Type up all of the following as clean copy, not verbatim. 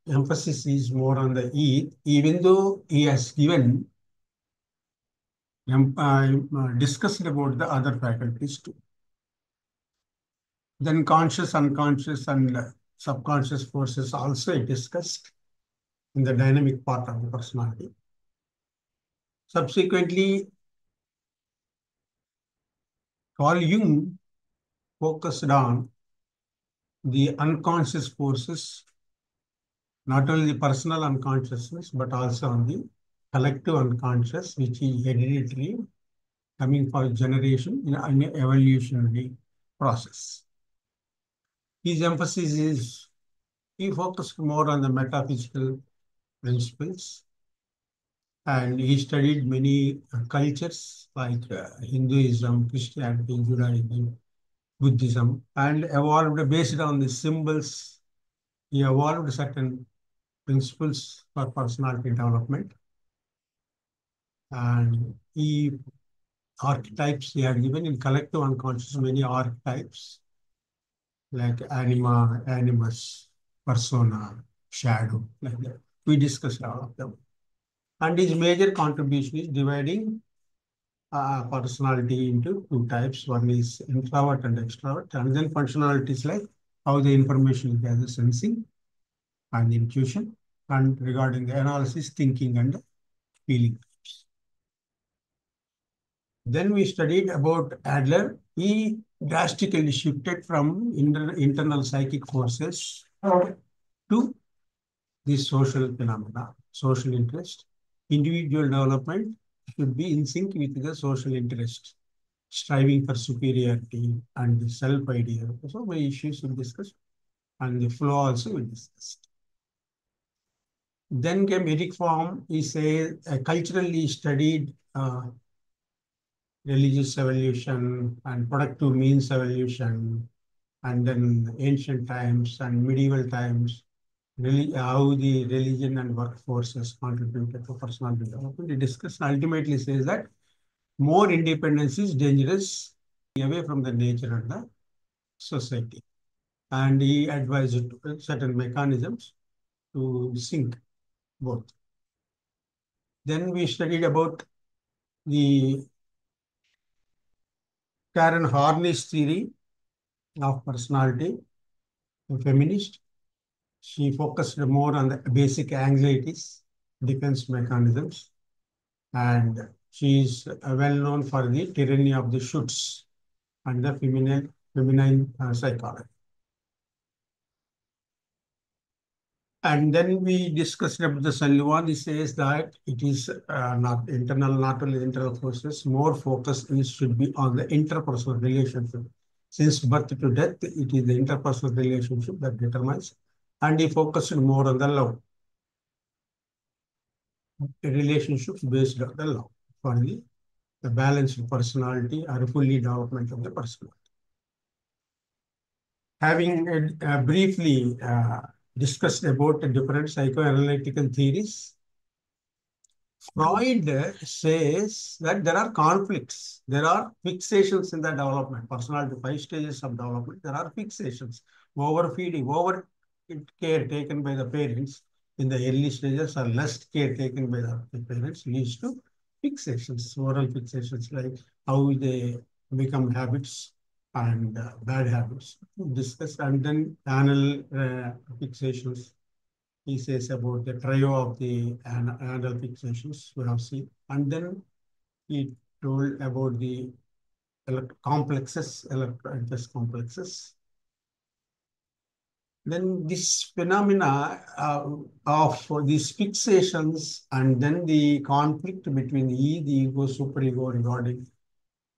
emphasis is more on the E, even though he has given discussed about the other faculties too. Then conscious, unconscious, and subconscious forces also discussed in the dynamic part of the personality. Subsequently, Carl Jung focused on the unconscious forces, not only the personal unconsciousness, but also on the collective unconscious, which is hereditary, coming for generation in an evolutionary process. His emphasis is, he focused more on the metaphysical principles, and he studied many cultures like Hinduism, Christianity, Judaism, Buddhism, and evolved based on the symbols. He evolved certain principles for personality development, and archetypes he had given in collective unconscious, many archetypes like anima, animus, persona, shadow, like that. We discussed all of them. And his major contribution is dividing personality into two types. One is introvert and extrovert, and then functionalities like how the information gathers, sensing and intuition, and regarding the analysis, thinking and feeling. Then we studied about Adler. He drastically shifted from internal psychic forces to the social phenomena, social interest. Individual development should be in sync with the social interest, striving for superiority and the self-idea. So many issues we discussed, and the flow also we discussed. Then came Eric Fromm. He says culturally studied religious evolution and productive means evolution, and then ancient times and medieval times, really how the religion and workforces contributed to personal development. He discussed ultimately says that more independence is dangerous away from the nature and the society. And he advised certain mechanisms to sync both. Then we studied about the Karen Horney's theory of personality, a feminist. She focused more on the basic anxieties, defense mechanisms, and she is well known for the tyranny of the shoulds and the feminine psychology. And then we discussed about the Sullivan. He says that it is not internal, not only internal forces, more focus should be on the interpersonal relationship. Since birth to death, it is the interpersonal relationship that determines, and he focused more on the love. The relationships based on the love for the balanced personality or fully development of the personality. Having briefly discussed about the different psychoanalytical theories, Freud says that there are conflicts, there are fixations in the development, personality, 5 stages of development, there are fixations, overfeeding, over care taken by the parents in the early stages or less care taken by the parents leads to fixations, moral fixations, like how they become habits and bad habits discussed, and then anal fixations. He says about the trio of the anal fixations we have seen. And then he told about the complexes, electrointerest complexes. Then this phenomena of these fixations and then the conflict between the ego, superego regarding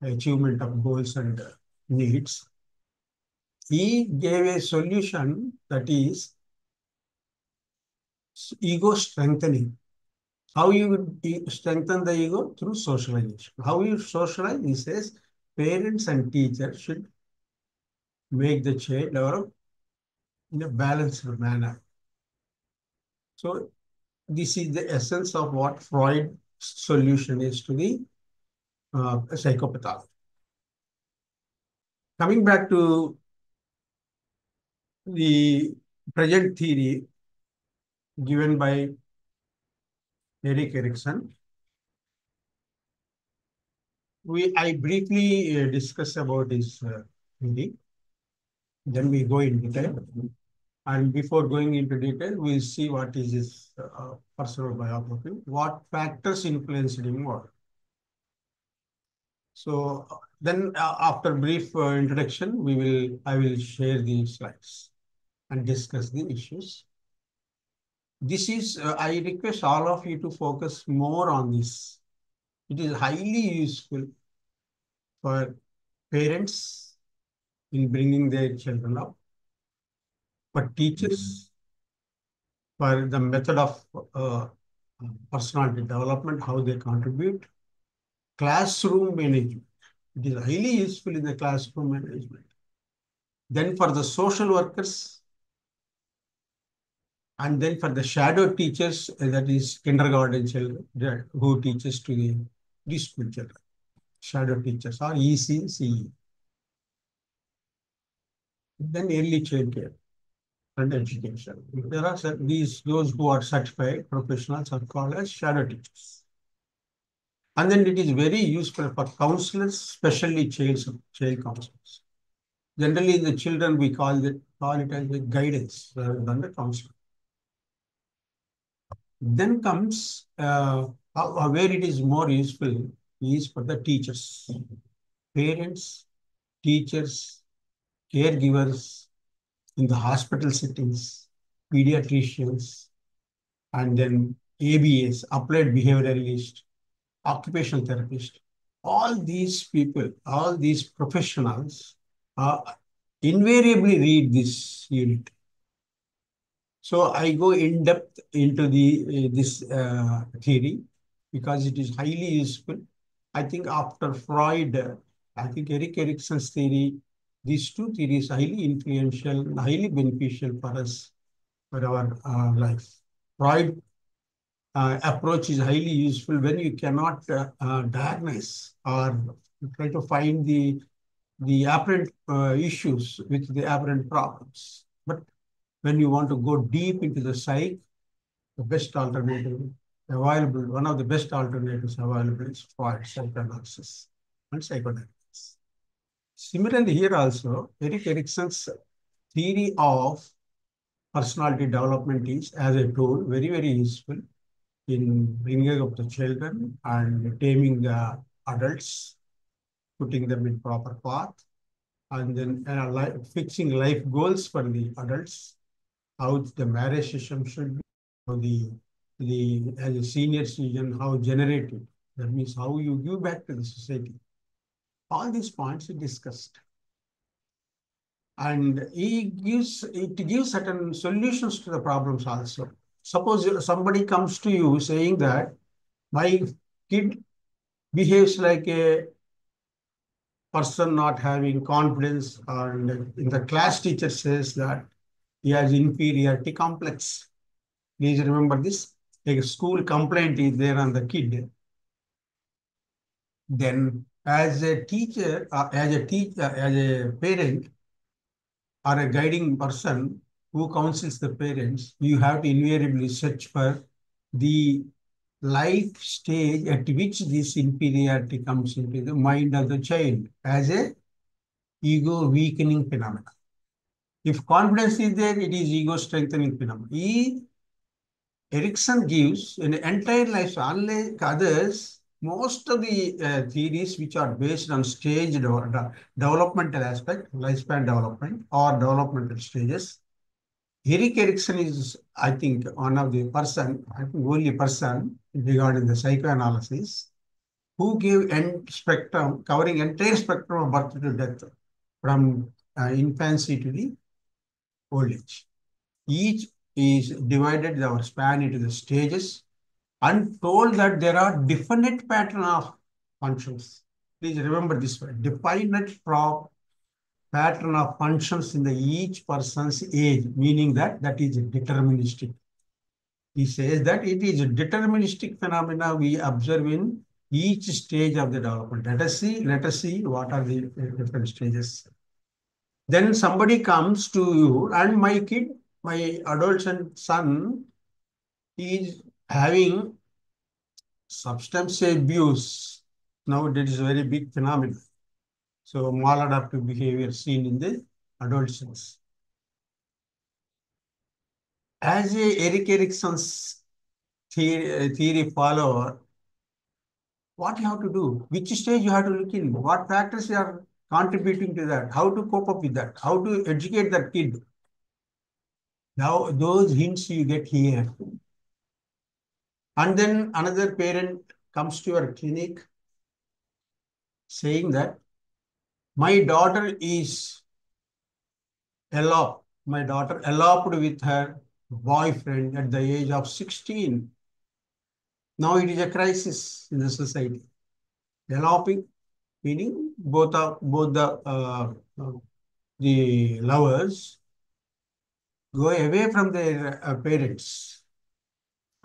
achievement of goals and needs. He gave a solution that is ego strengthening. How you would strengthen the ego? Through socialization. How you socialize? He says parents and teachers should make the child develop in a balanced manner. So this is the essence of what Freud's solution is to the psychopathology. Coming back to the present theory, given by Erik Erikson. I briefly discuss about this theory. Then we go in detail. And before going into detail, we'll see what is his personal biography, what factors influenced him what. So then after brief introduction, I will share the slides and discuss the issues. This is, I request all of you to focus more on this. It is highly useful for parents in bringing their children up, for teachers, for the method of personality development, how they contribute, classroom management. It is highly useful in the classroom management. Then for the social workers, and then for the shadow teachers, that is kindergarten children who teaches to the school children, shadow teachers or ECCE. Then early child care and education. There are those who are certified professionals are called as shadow teachers. And then it is very useful for counselors, especially child counselors. Generally, in the children, we call it as the guidance rather than the counselor. Then comes where it is more useful is for the teachers, parents, teachers, caregivers in the hospital settings, pediatricians, and then ABS, applied behavioralist, occupational therapist. All these people, all these professionals invariably read this unit. So I go in depth into this theory because it is highly useful. I think after Freud, I think Erik Erikson's theory, these two theories are highly influential and highly beneficial for us, for our life. Freud approach is highly useful when you cannot diagnose or try to find the apparent issues with the apparent problems. But when you want to go deep into the psyche, the best alternative available, one of the best alternatives available is Freud psychoanalysis and psychodynamics. Similarly, here also, Erik Erikson's theory of personality development is as a tool very, very useful in bringing up the children and taming the adults, putting them in proper path, and then fixing life goals for the adults, how the marriage system should be, how as a senior citizen, how generative. That means how you give back to the society. All these points we discussed. And it gives certain solutions to the problems also. Suppose somebody comes to you saying that my kid behaves like a person not having confidence, and in the class teacher says that he has inferiority complex. Please remember this. A school complaint is there on the kid. Then as a teacher, as a parent or a guiding person who counsels the parents, you have to invariably search for the life stage at which this inferiority comes into the mind of the child as a ego weakening phenomenon. If confidence is there, it is ego strengthening phenomenon. Erikson gives an entire life, unlike others, most of the theories which are based on developmental aspect, lifespan development or developmental stages. Erik Erikson is, I think, one of the only person regarding the psychoanalysis who gave covering entire spectrum of birth to death from infancy to the old age. Each is divided our span into the stages and told that there are definite pattern of functions. Please remember this word, definite pattern of functions in the each person's age, meaning that is deterministic. He says that it is a deterministic phenomena we observe in each stage of the development. Let us see what are the different stages. Then somebody comes to you, and my adolescent son He is having substance abuse. Now that is a very big phenomenon. So maladaptive behavior seen in the adolescents. As a Eric Erickson's theory follower, what you have to do, which stage you have to look in, what factors you are contributing to that, how to cope up with that, how to educate that kid. Now those hints you get here. And then another parent comes to your clinic saying that my daughter is my daughter eloped with her boyfriend at the age of 16. Now it is a crisis in the society. Eloping, meaning the lovers go away from their parents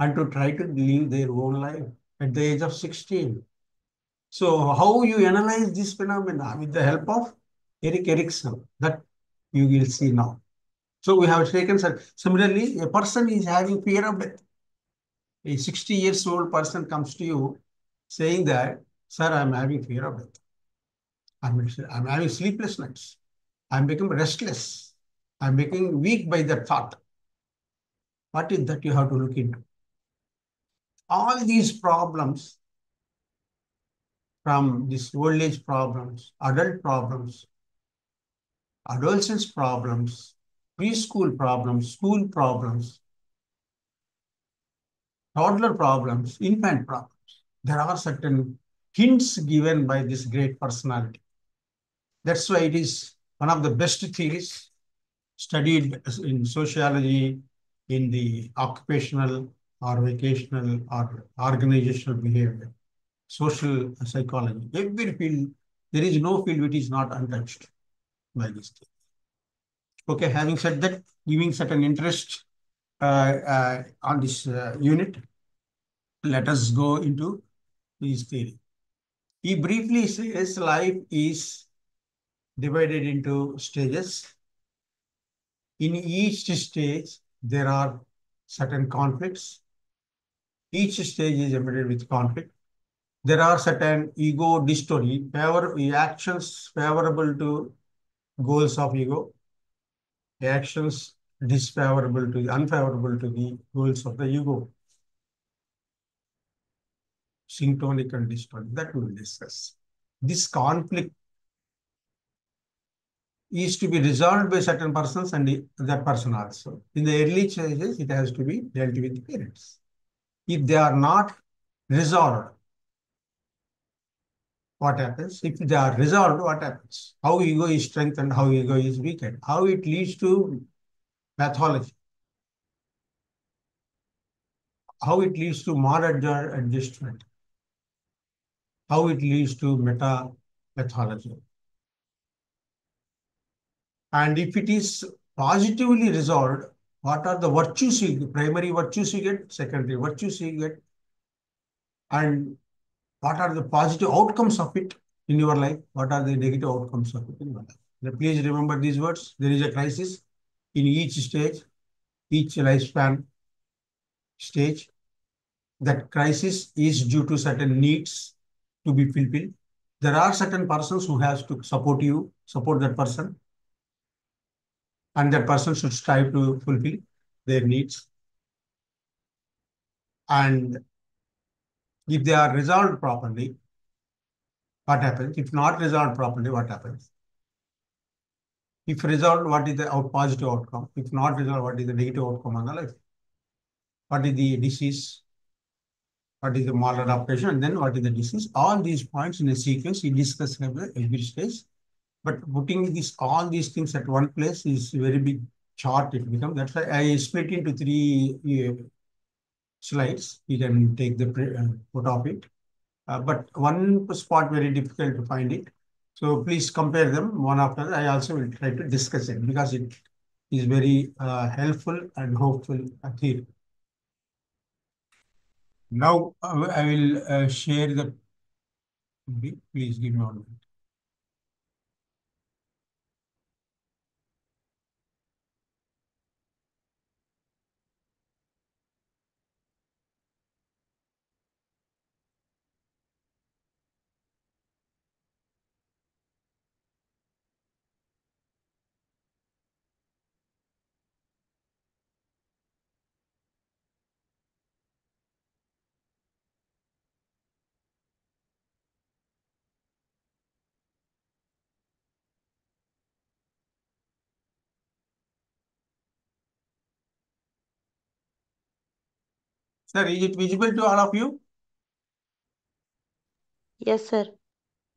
and to try to live their own life at the age of 16. So how you analyze this phenomena with the help of Erik Erikson, that you will see now. So we have taken, similarly, a person is having fear of death. A 60 years old person comes to you saying that, sir, I'm having fear of death. I'm having sleepless nights. I'm becoming restless. I'm becoming weak by that thought. What is that you have to look into? All these problems, from these old age problems, adult problems, adolescence problems, preschool problems, school problems, toddler problems, infant problems. There are certain hints given by this great personality. That's why it is one of the best theories studied in sociology, in the occupational or vocational or organizational behavior, social psychology. Every field, there is no field which is not untouched by this theory. Okay, having said that, giving certain interest on this unit, let us go into his theory. He briefly says life is divided into stages. In each stage, there are certain conflicts. Each stage is embedded with conflict. There are certain ego dystory, actions favorable to goals of ego, actions unfavorable to the goals of the ego, synchronic and dystonic, that we will discuss. This conflict is to be resolved by certain persons and that person also. In the early stages, it has to be dealt with parents. If they are not resolved, what happens? If they are resolved, what happens? How ego is strengthened, how ego is weakened, how it leads to pathology, how it leads to maladjustment, how it leads to meta pathology. And if it is positively resolved, what are the virtues you get? Primary virtues you get, secondary virtues you get, and what are the positive outcomes of it in your life? What are the negative outcomes of it in your life? Now, please remember these words. There is a crisis in each stage, each lifespan stage. That crisis is due to certain needs to be fulfilled. There are certain persons who has to support you, support that person, and that person should strive to fulfill their needs. And if they are resolved properly, what happens? If not resolved properly, what happens? If resolved, what is the positive outcome? If not resolved, what is the negative outcome on the life? What is the disease? What is the maladaptation? And then what is the disease? All these points in a sequence, we discuss every stage. But putting all these things at one place is a very big chart it becomes. That's why I split into three slides. You can take the photo of it. But one spot very difficult to find it. So please compare them one after the other. I also will try to discuss it because it is very helpful and hopeful theory. Now I will share the. Please give me one minute. Sir, is it visible to all of you? Yes, sir.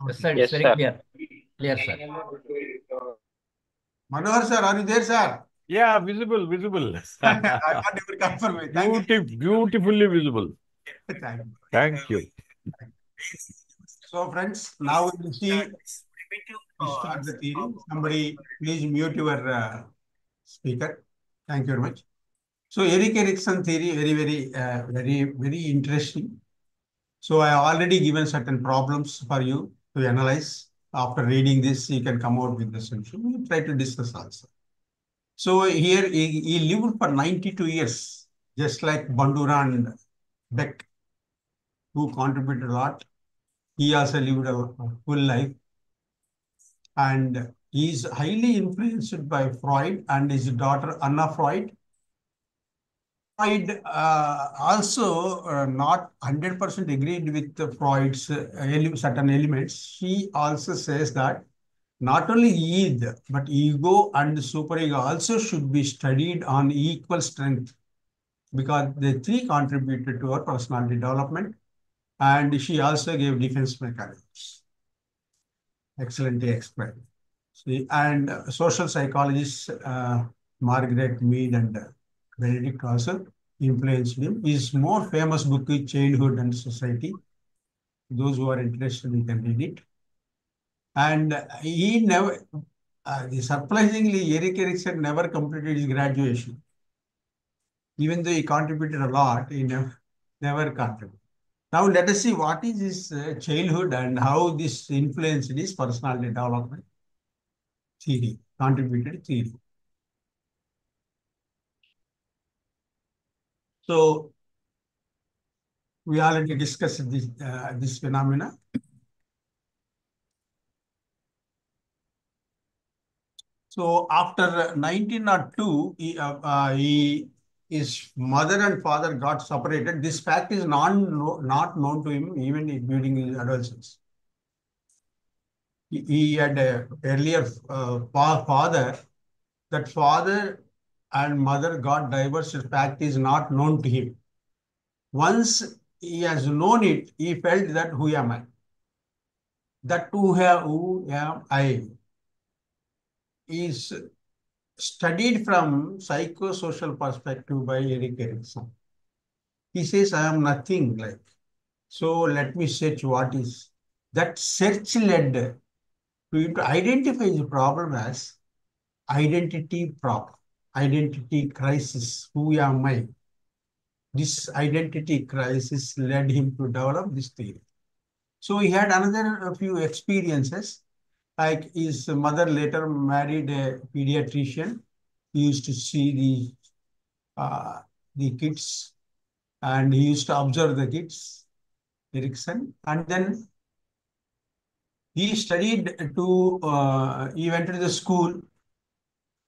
Yes, sir, Yes, it's very sir. clear, sir. Manohar sir, are you there, sir? Yeah, visible, visible. I got your confirmation. Thank you. Beautifully visible. Thank you. Thank you. So, friends, now we will see start the theory. Somebody please mute your speaker. Thank you very much. So, Erik Erikson theory, very interesting. So, I have already given certain problems for you to analyze. After reading this, you can come out with the solution. We will try to discuss also. So, here he lived for 92 years, just like Bandura and Beck, who contributed a lot. He also lived a full life, and he is highly influenced by Freud and his daughter Anna Freud. Freud also not 100% agreed with Freud's certain elements. She also says that not only id, but ego and superego also should be studied on equal strength because the three contributed to her personality development, and she also gave defense mechanisms. Excellently explained. See, and social psychologists Margaret Mead and Benedict also influenced him. His more famous book is Childhood and Society. Those who are interested, you can read it. And he never, surprisingly, Erik Erikson never completed his graduation. Even though he contributed a lot, he never contributed. Now let us see what is his childhood and how this influenced his personality development theory, contributed theory. So we already discussed this phenomena. So after 1902, his mother and father got separated. This fact is not known to him even during his adolescence. He had a earlier father. That father and mother got divorced. The fact is not known to him. Once he has known it, he felt that who am I? That who am I is studied from psychosocial perspective by Erik Erikson. He says, I am nothing like. So let me search what is. That search led to him to identify the problem as identity problem, identity crisis. Who am I? This identity crisis led him to develop this theory. So he had another few experiences. Like his mother later married a pediatrician. He used to see the kids, and he used to observe the kids, Erikson. And then he studied he went to the school,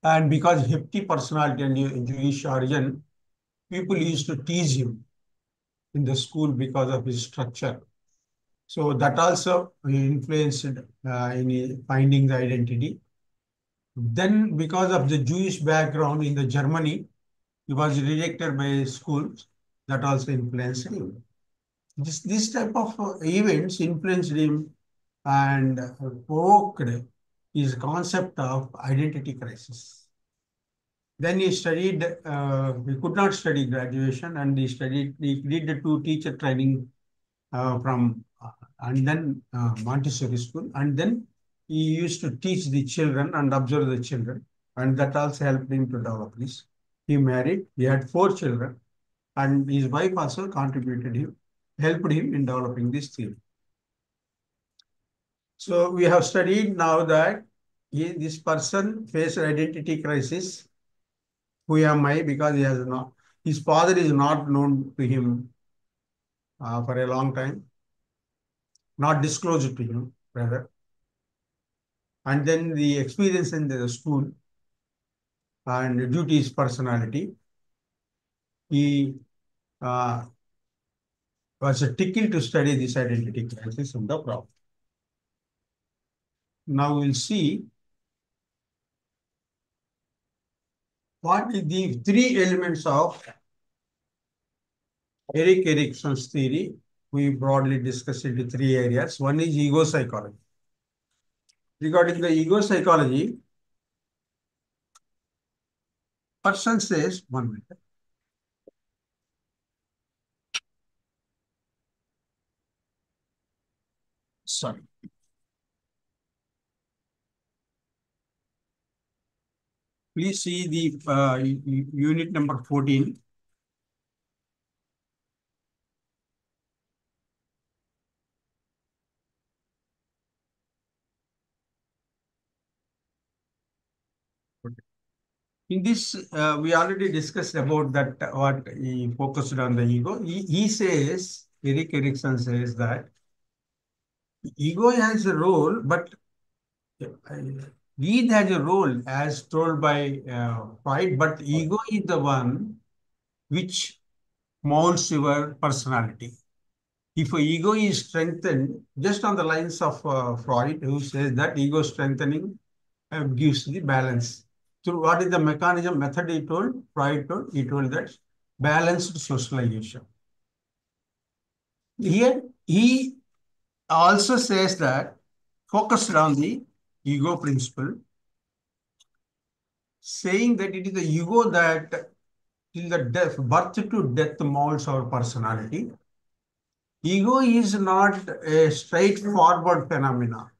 and because hefty personality and Jewish origin, people used to tease him in the school because of his structure. So that also influenced in finding the identity. Then, because of the Jewish background in the Germany, he was rejected by schools. That also influenced him. This type of events influenced him and provoked his concept of identity crisis. Then he studied, he could not study graduation, and he did the two teacher training and then Montessori school. And then he used to teach the children and observe the children. And that also helped him to develop this. He married, he had 4 children, and his wife also helped him in developing this theory. So we have studied now that this person faced identity crisis. Who am I? Because his father is not known to him for a long time, not disclosed to him, rather. And then the experience in the school and due to his personality, he uh, was tickled to study this identity crisis and the problem. Now we'll see what is the 3 elements of Erik Erikson's theory, we broadly discussed into three areas. One is ego psychology. Regarding the ego psychology, person says, 1 minute. Sorry. Please see the unit number 14. In this, we already discussed about that, what he focused on the ego. He says, Erik Erikson says that ego has a role, but need has a role as told by Freud, but ego is the one which molds your personality. If your ego is strengthened, just on the lines of Freud, who says that ego strengthening gives the balance. So what is the mechanism, method he told? Freud told, he told that balanced socialization. Here, he also says that focused on the ego principle, saying that it is the ego that till the death, birth to death molds our personality. Ego is not a straightforward phenomena.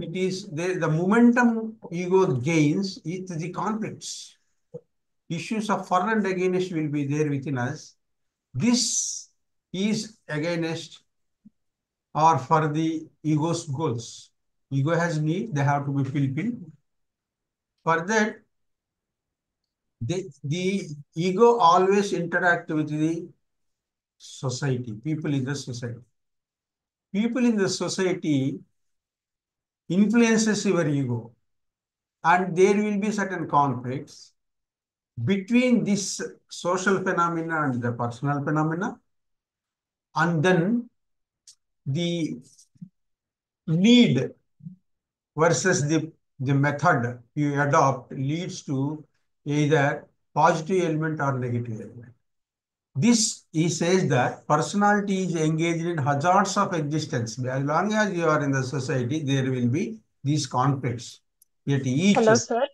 It is the momentum ego gains is the conflicts. Issues of for and against will be there within us. This is against or for the ego's goals. Ego has need, they have to be fulfilled. For that, the ego always interact with the society, people in the society. People in the society influences your ego, and there will be certain conflicts between this social phenomena and the personal phenomena, and then the need versus the method you adopt leads to either positive element or negative element. This, he says that personality is engaged in hazards of existence. As long as you are in the society, there will be these conflicts. Yet each, Hello, sir.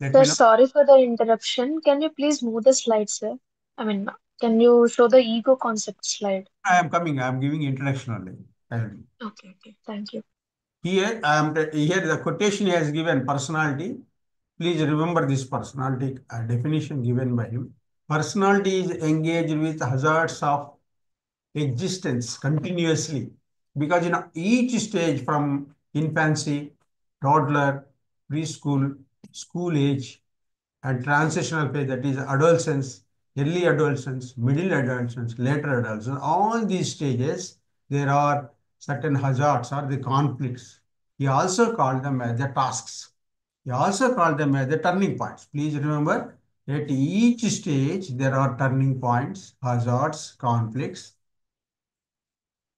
let Sir, me know. sorry for the interruption. Can you please move the slide, sir? I mean, can you show the ego concept slide? I am coming. I am giving introduction only. Okay, okay. Thank you. Here, here the quotation he has given personality. Please remember this personality definition given by him. Personality is engaged with hazards of existence continuously, because in each stage from infancy, toddler, preschool, school age, and transitional phase, that is adolescence, early adolescence, middle adolescence, later adolescence, all these stages, there are certain hazards or the conflicts. He also called them as the tasks. He also called them as the turning points. Please remember, at each stage, there are turning points, hazards, conflicts.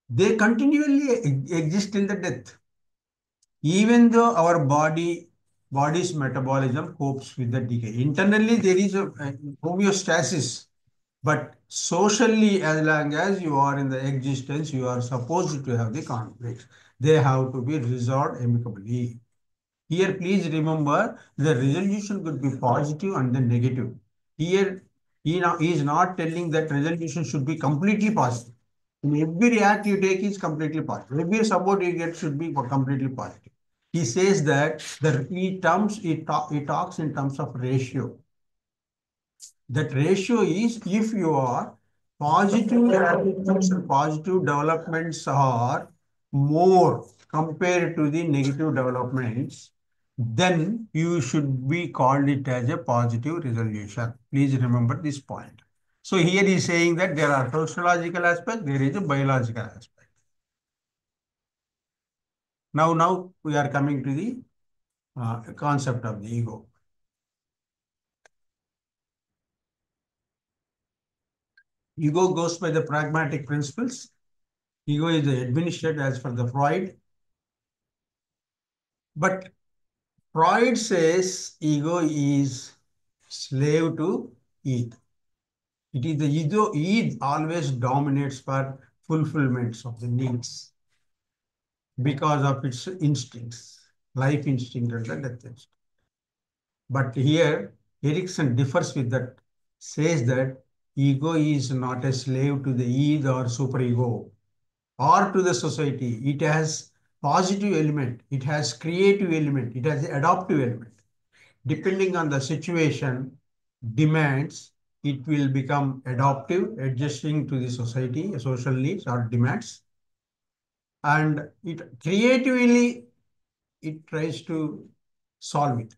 They continually exist till the death. Even though our body's metabolism copes with the decay. Internally, there is a homeostasis, but socially, as long as you are in the existence, you are supposed to have the conflicts. They have to be resolved amicably. Here, please remember the resolution could be positive and then negative. Here, he is not telling that resolution should be completely positive. In every act you take is completely positive. Every support you get should be completely positive. He says that he talks in terms of ratio. That ratio is if your positive attitudes and positive developments are more compared to the negative developments, then you should be called it as a positive resolution. Please remember this point. So here he is saying that there are sociological aspect, there is a biological aspect. Now we are coming to the concept of the ego. Ego goes by the pragmatic principles. Ego is administered as per the Freud. But Freud says ego is slave to id. It is the ego. Ego always dominates for fulfillments of the needs because of its instincts, life instinct and the death instinct. But here, Erickson differs with that, says that ego is not a slave to the ego or superego or to the society. It has positive element, it has creative element, it has adaptive element. Depending on the situation, demands, it will become adaptive, adjusting to the society, social needs or demands. And it creatively, it tries to solve it.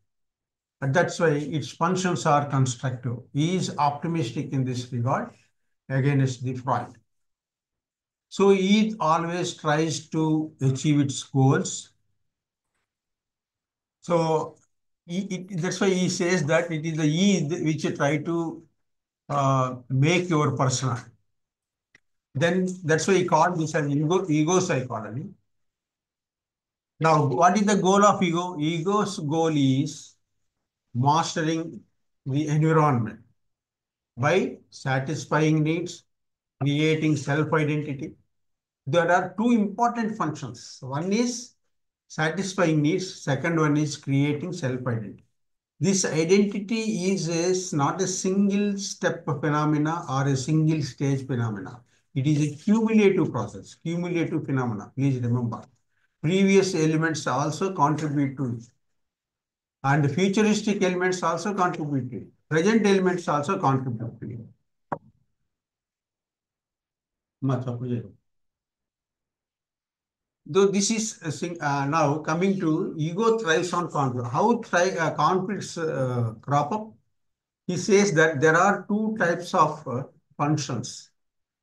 And that's why its functions are constructive. He is optimistic in this regard against the Freud. So he always tries to achieve its goals. So that's why he says that it is the E which you try to make your personal. Then that's why he called this as ego psychology. Now, what is the goal of ego? Ego's goal is mastering the environment by satisfying needs, creating self-identity. There are two important functions. One is satisfying needs. Second one is creating self-identity. This identity is not a single step phenomena or a single stage phenomena. It is a cumulative process, cumulative phenomena. Please remember. Previous elements also contribute to it. And futuristic elements also contribute to it. Present elements also contribute to it. Though this is now coming to ego thrives on conflict. How conflicts crop up? He says that there are two types of functions.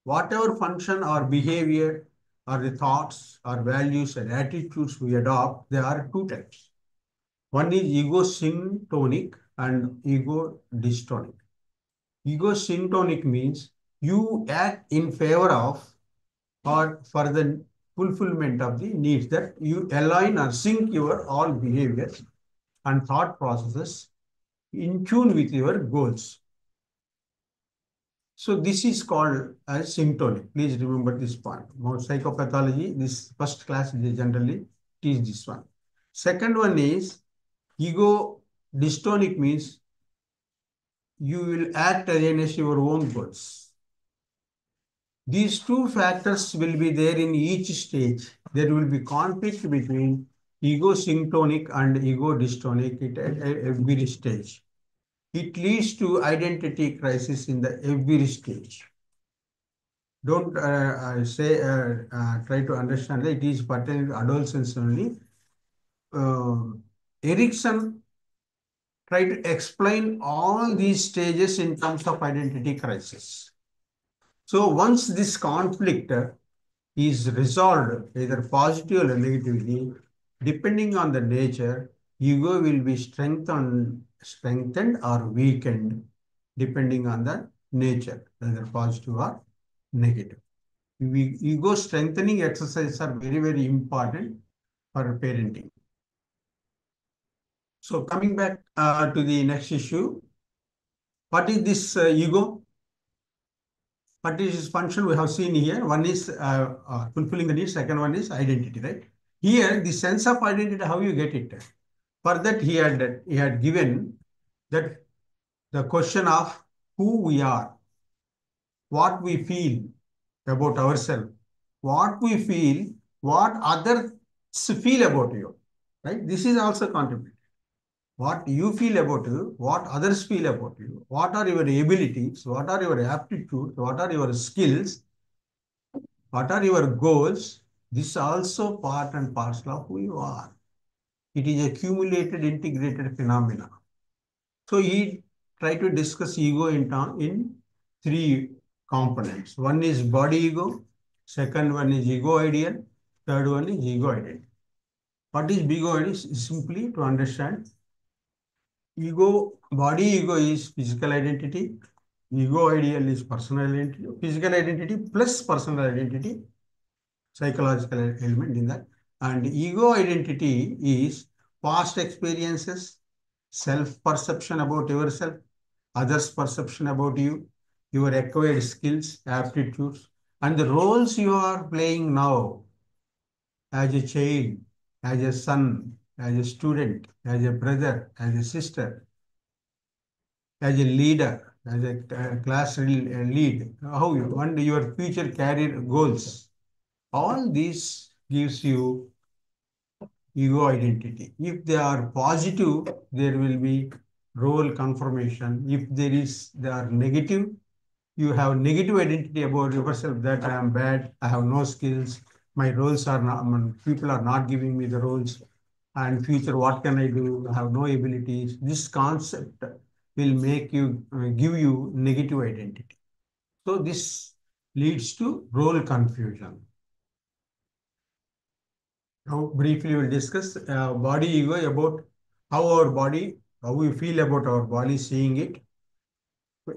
Whatever function or behavior or the thoughts or values and attitudes we adopt, there are two types. One is ego syntonic and ego dystonic. Ego syntonic means you act in favor of or for the fulfillment of the needs, that you align or sync your all behaviors and thought processes in tune with your goals. So this is called as syntonic. Please remember this point. More psychopathology, this first class they generally teach this one. Second one is ego dystonic, means you will act against your own goals. These two factors will be there in each stage. There will be conflict between ego syntonic and ego dystonic at every stage. It leads to identity crisis in the every stage. Don't try to understand that it is pertaining to adolescence only. Erickson tried to explain all these stages in terms of identity crisis. So once this conflict is resolved, either positive or negatively, depending on the nature, ego will be strengthened or weakened, depending on the nature, whether positive or negative. Ego strengthening exercises are very, very important for parenting. So coming back to the next issue, what is this ego? What is its function? We have seen here. One is fulfilling the needs. Second one is identity, right? Here, the sense of identity, how you get it? For that, he had given that the question of who we are, what we feel about ourselves, what we feel, what others feel about you, right? This is also contributed. What you feel about you, what others feel about you, what are your abilities, what are your aptitudes, what are your skills, what are your goals. This is also part and parcel of who you are. It is a cumulated, integrated phenomena. So he tried to discuss ego in three components. One is body ego, second one is ego ideal, third one is ego identity. What is ego ideal? Simply to understand, body ego is physical identity, ego ideal is personal identity, physical identity plus personal identity, psychological element in that. And ego identity is past experiences, self-perception about yourself, others' perception about you, your acquired skills, aptitudes, and the roles you are playing now as a child, as a son, as a student, as a brother, as a sister, as a leader, as a lead, how you want your future career goals. All this gives you ego identity. If they are positive, there will be role confirmation. If they are negative, you have negative identity about yourself that I am bad, I have no skills, my roles are not, people are not giving me the roles, and future, what can I do? I have no abilities. This concept will make you, give you negative identity. So this leads to role confusion. Now, briefly, we'll discuss body ego, about how we feel about our body, seeing it.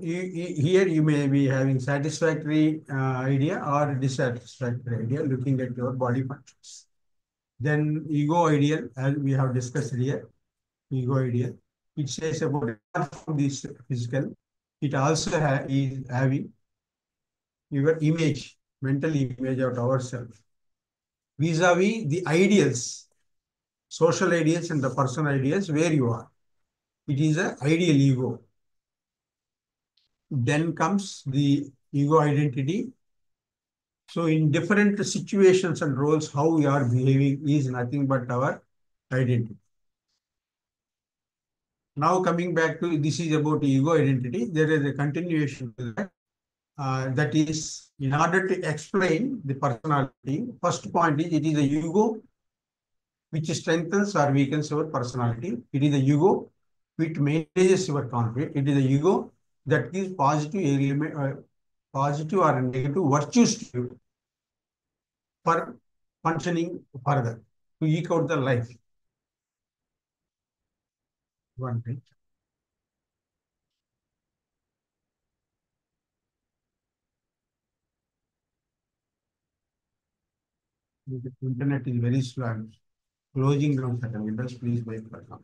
Here you may be having satisfactory idea or dissatisfactory idea looking at your body functions. Then ego ideal, as we have discussed here, ego ideal. It says about apart from this physical, it also is having your image, mental image of ourselves, vis-a-vis the ideals, social ideals and the personal ideals where you are. It is an ideal ego. Then comes the ego identity. So in different situations and roles, how we are behaving is nothing but our identity. Now coming back to, this is about ego identity. There is a continuation to that. That is, in order to explain the personality, first point is it is a ego which strengthens or weakens your personality. It is a ego which manages your conflict. It is a ego that gives positive or negative virtues to you for functioning further, to eke out the life. One thing. The internet is very slow. I'm closing down certain windows. Please wait for now.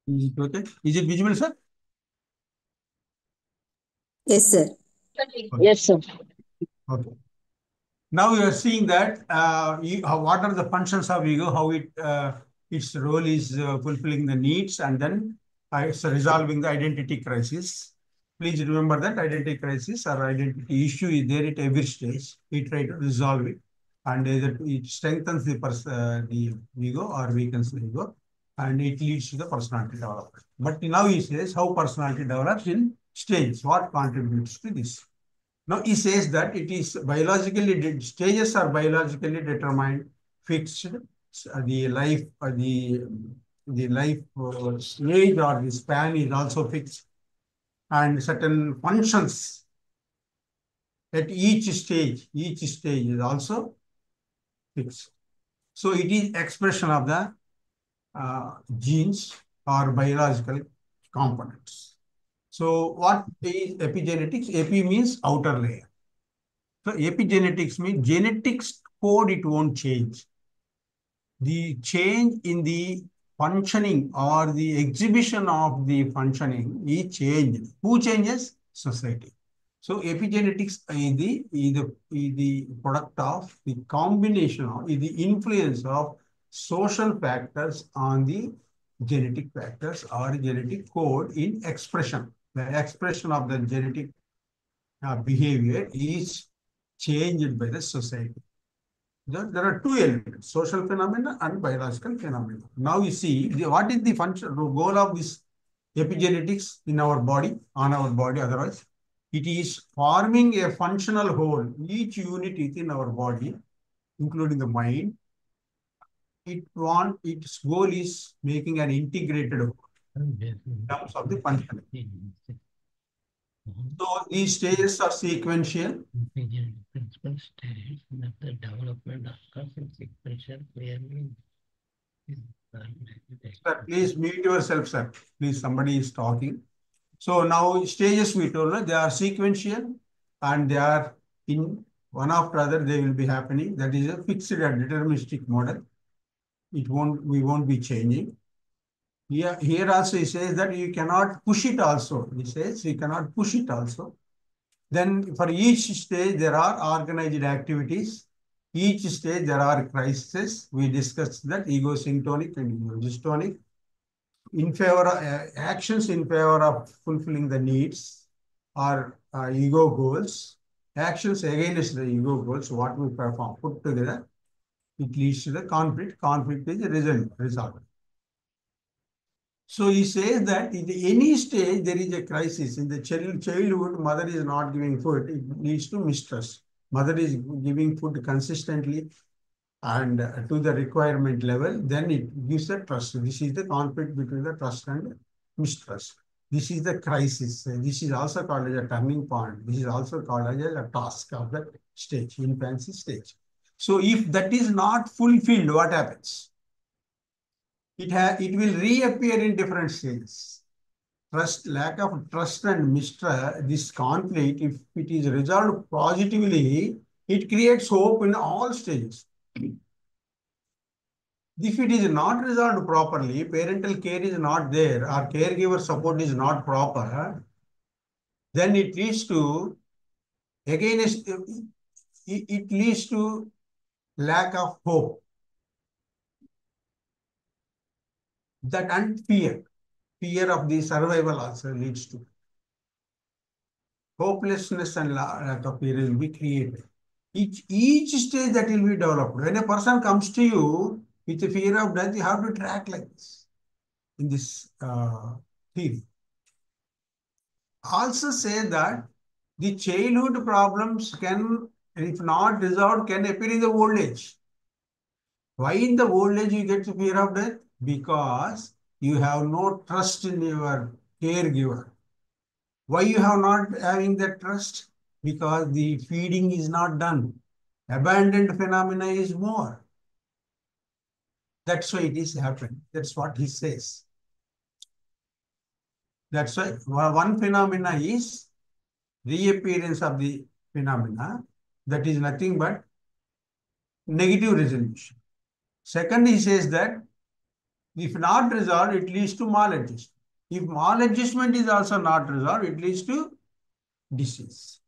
Is it okay? Is it visible, sir? Yes, sir. Yes, sir. Okay. Now you are seeing that what are the functions of ego, how its role is fulfilling the needs, and then it's resolving the identity crisis. Please remember that identity crisis or identity issue is there at every stage. We try to resolve it, and either it strengthens the ego or weakens the ego, and it leads to the personality development. But now he says how personality develops in stages. What contributes to this? Now he says that it is biologically, stages are biologically determined, fixed. The life, the life age or the span is also fixed, and certain functions at each stage is also fixed. So it is expression of the genes or biological components. So what is epigenetics? Epi means outer layer. So epigenetics means genetics code, it won't change. The change in the functioning or the exhibition of the functioning is changed. Who changes? Society. So epigenetics is the product of the combination of, is the influence of social factors on the genetic factors or genetic code in expression. The expression of the genetic behavior is changed by the society. There are two elements, social phenomena and biological phenomena. Now you see, what is the function, goal of this epigenetics in our body, on our body otherwise? It is forming a functional whole. Each unit within our body, including the mind, its goal is making an integrated whole. in terms of the functioning. So these stages are sequential. Principal stage that the development occurs in sequential clearly is Sir, please mute yourself, sir. Please, somebody is talking. So now stages we told, they are sequential and they are in one after other, they will be happening. That is a fixed and deterministic model. We won't be changing. Here also he says that you cannot push it also. He says you cannot push it also. Then for each stage, there are organized activities. Each stage, there are crises. We discussed that egosynchronic and egostonic. In favor of actions in favor of fulfilling the needs or ego goals. Actions against the ego goals, what we perform, put together, it leads to the conflict. Conflict is resolved. So he says that in any stage there is a crisis. In the childhood, mother is not giving food. It leads to mistrust. Mother is giving food consistently and to the requirement level, then it gives a trust. This is the conflict between the trust and mistrust. This is the crisis. This is also called as a turning point. This is also called as a task of the stage, infancy stage. So if that is not fulfilled, what happens? It will reappear in different stages. Lack of trust and mistrust, this conflict, if it is resolved positively, it creates hope in all stages. If it is not resolved properly, parental care is not there, or caregiver support is not proper, then it leads to, again, it leads to lack of hope. That and fear of the survival also leads to hopelessness and lack of fear will be created. Each stage that will be developed. When a person comes to you with a fear of death, you have to track like this in this theory. Also say that the childhood problems can, if not resolved, can appear in the old age. Why in the old age you get fear of death? Because you have no trust in your caregiver. Why you have not having that trust? Because the feeding is not done. Abandoned phenomena is more. That's why it is happened. That's what he says. That's why one phenomena is reappearance of the phenomena. That is nothing but negative resolution. Second, he says that if not resolved, it leads to maladjustment. If maladjustment is also not resolved, it leads to disease.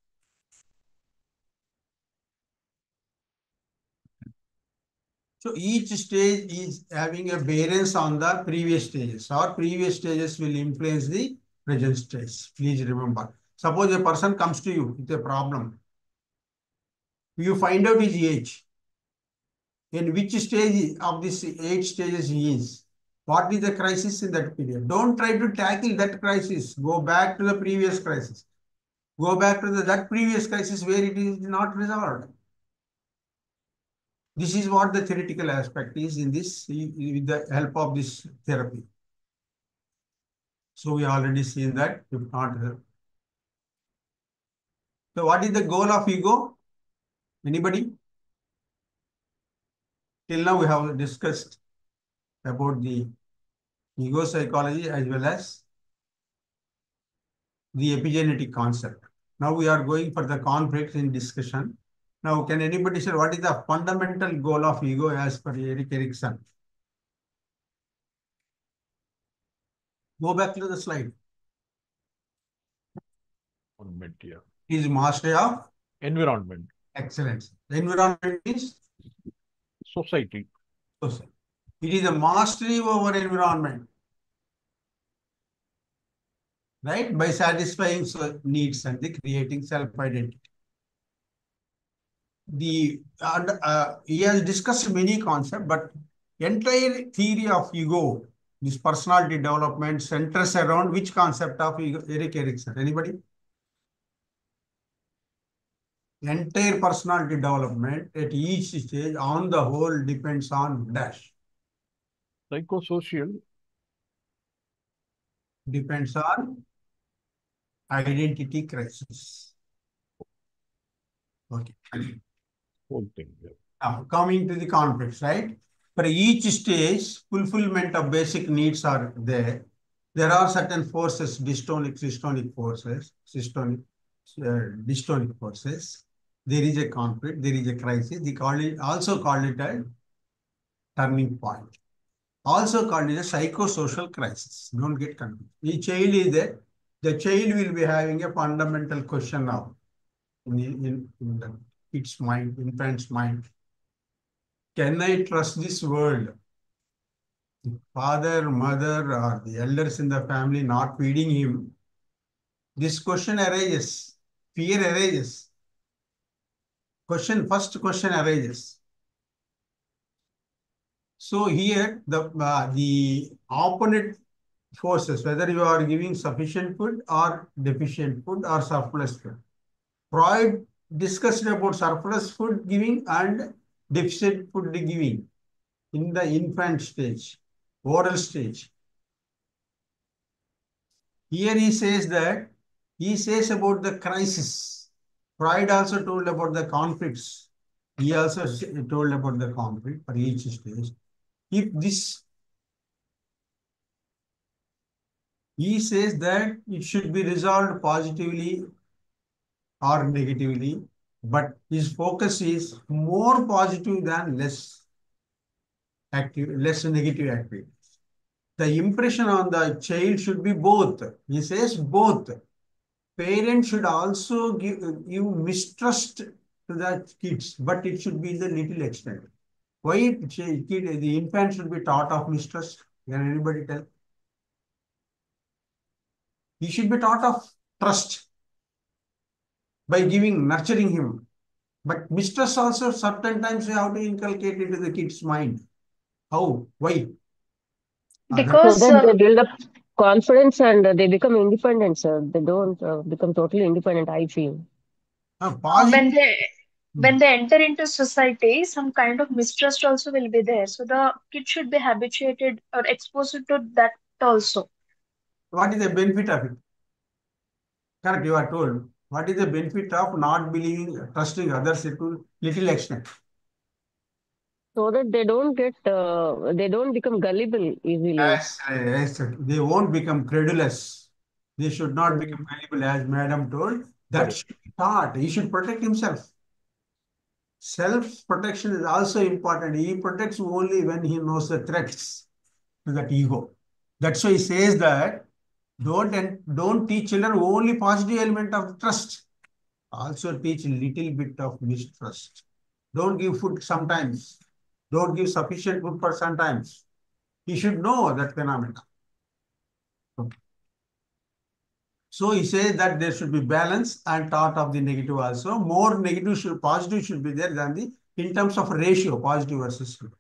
So each stage is having a variance on the previous stages, or previous stages will influence the present stage. Please remember. Suppose a person comes to you with a problem. You find out his age. In which stage of this 8 stages he is. What is the crisis in that period? Don't try to tackle that crisis. Go back to the previous crisis. Go back to that previous crisis where it is not resolved. This is what the theoretical aspect is in this, with the help of this therapy. So we already seen that, if not. So what is the goal of ego? Anybody? Till now we have discussed about the ego psychology as well as the epigenetic concept. Now we are going for the conflicts in discussion. Now, can anybody say what is the fundamental goal of ego as per Erik Erikson? Go back to the slide. Yeah. Is mastery of Environment. excellence. The environment is Society. society. It is a mastery over environment, right? By satisfying needs and the creating self-identity. He has discussed many concepts, but entire theory of ego, this personality development, centers around which concept of ego? Erik Erikson. Anybody? Entire personality development at each stage on the whole depends on dash. Psychosocial. depends on identity crisis. Okay. Whole thing. Yeah. Now, coming to the conflicts, right? For each stage, fulfillment of basic needs are there. There are certain forces, dystonic forces, dystonic forces. There is a conflict, there is a crisis. They also call it a turning point. Also called it a psychosocial crisis. Don't get confused. The child is there. The child will be having a fundamental question now in the kid's mind, infant's mind. Can I trust this world? The father, mother, or the elders in the family not feeding him. This question arises. Fear arises. First question arises. So here the opponent forces, whether you are giving sufficient food or deficient food or surplus food. Freud discussed about surplus food giving and deficient food giving in the infant stage, oral stage. Here he says about the crisis. Freud also told about the conflicts. He also told about the conflict for each stage. If this, he says that it should be resolved positively or negatively, but his focus is more positive than less negative activity. The impression on the child should be both. He says both. Parents should also give mistrust to the kids, but it should be in the little extent. Why the infant should be taught of mistrust? Can anybody tell? He should be taught of trust by nurturing him. But mistrust also certain times you have to inculcate into the kid's mind. How? Why? So Because that they build up confidence and they become independent, sir. They don't become totally independent, I feel. Positive. when they enter into society, some kind of mistrust also will be there. So the kid should be habituated or exposed to that also. What is the benefit of it? Correct, you are told. What is the benefit of not believing, trusting others to little extent? So that they don't become gullible easily. Yes, they won't become credulous. They should not become gullible, as Madam told. That should be taught. He should protect himself. Self-protection is also important. He protects only when he knows the threats to that ego. That's why he says that don't teach children only positive element of trust. Also teach a little bit of mistrust. Don't give food sometimes. Don't give sufficient food for sometimes. He should know that phenomena. So he says that there should be balance and thought of the negative also. More positive should be there than in terms of ratio, positive versus negative.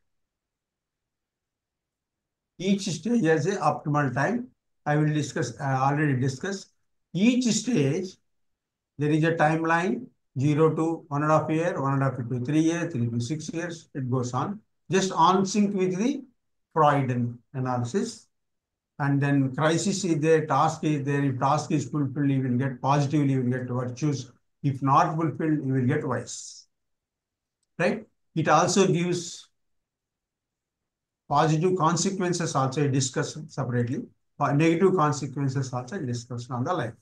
Each stage has a optimal time. I will discuss, already discussed. Each stage, there is a timeline, 0 to 1.5 year, 1.5 to 3 years, 3 to 6 years, it goes on. Just on sync with the Freud analysis. And then crisis is there, task is there. If task is fulfilled, you will get positively, you will get virtues. If not fulfilled, you will get vice. Right? It also gives positive consequences also discussed separately. Negative consequences also discussed on the life.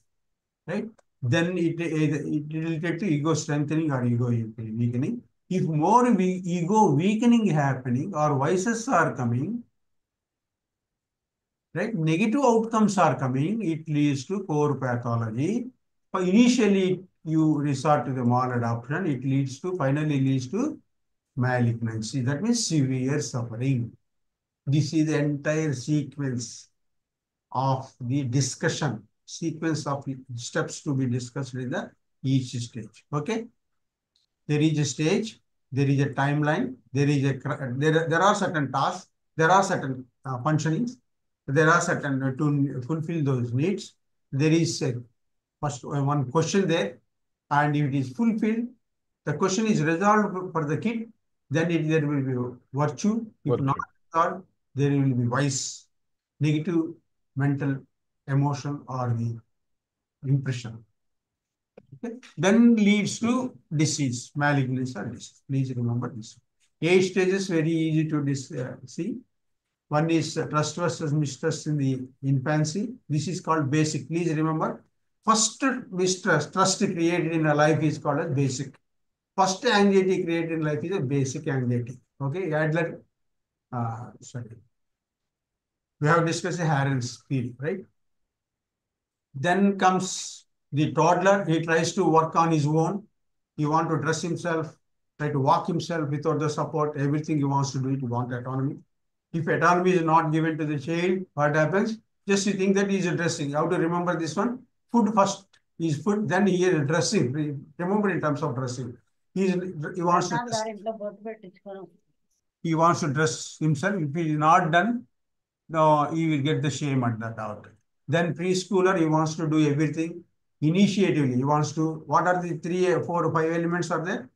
Right? Then it related to ego strengthening or ego weakening. If more ego weakening happening or vices are coming, right? Negative outcomes are coming, it leads to core pathology. But initially, you resort to the maladoption, it finally leads to malignancy. That means severe suffering. This is the entire sequence of the discussion, sequence of steps to be discussed in the each stage. Okay? There is a stage, there is a timeline, there are certain tasks, there are certain functionings, there are certain to fulfill those needs. There is first one question there, and if it is fulfilled, the question is resolved for the kid, then there will be virtue. If not resolved, there will be vice, negative mental emotion or the impression. Okay. Then leads to disease, malignancy or disease. Please remember this. 8 stages very easy to see. One is trust versus mistrust in the infancy. This is called basic. Please remember, first mistrust, trust created in a life is called as basic. First anxiety created in life is a basic anxiety. Okay, Adler, sorry. We have discussed Harren's theory, right? Then comes the toddler. He tries to work on his own. He wants to dress himself, try to walk himself without the support. Everything he wants to do it. He wants autonomy. If autonomy is not given to the child, what happens? Just you think that he is dressing. You have to remember this one. Food first is food, then he is dressing. Remember in terms of dressing. He wants to dress. He wants to dress himself. If he is not done, no, he will get the shame at that out. Then preschooler, he wants to do everything initiatively. He wants to, what are the 3, 4, 5 elements are there?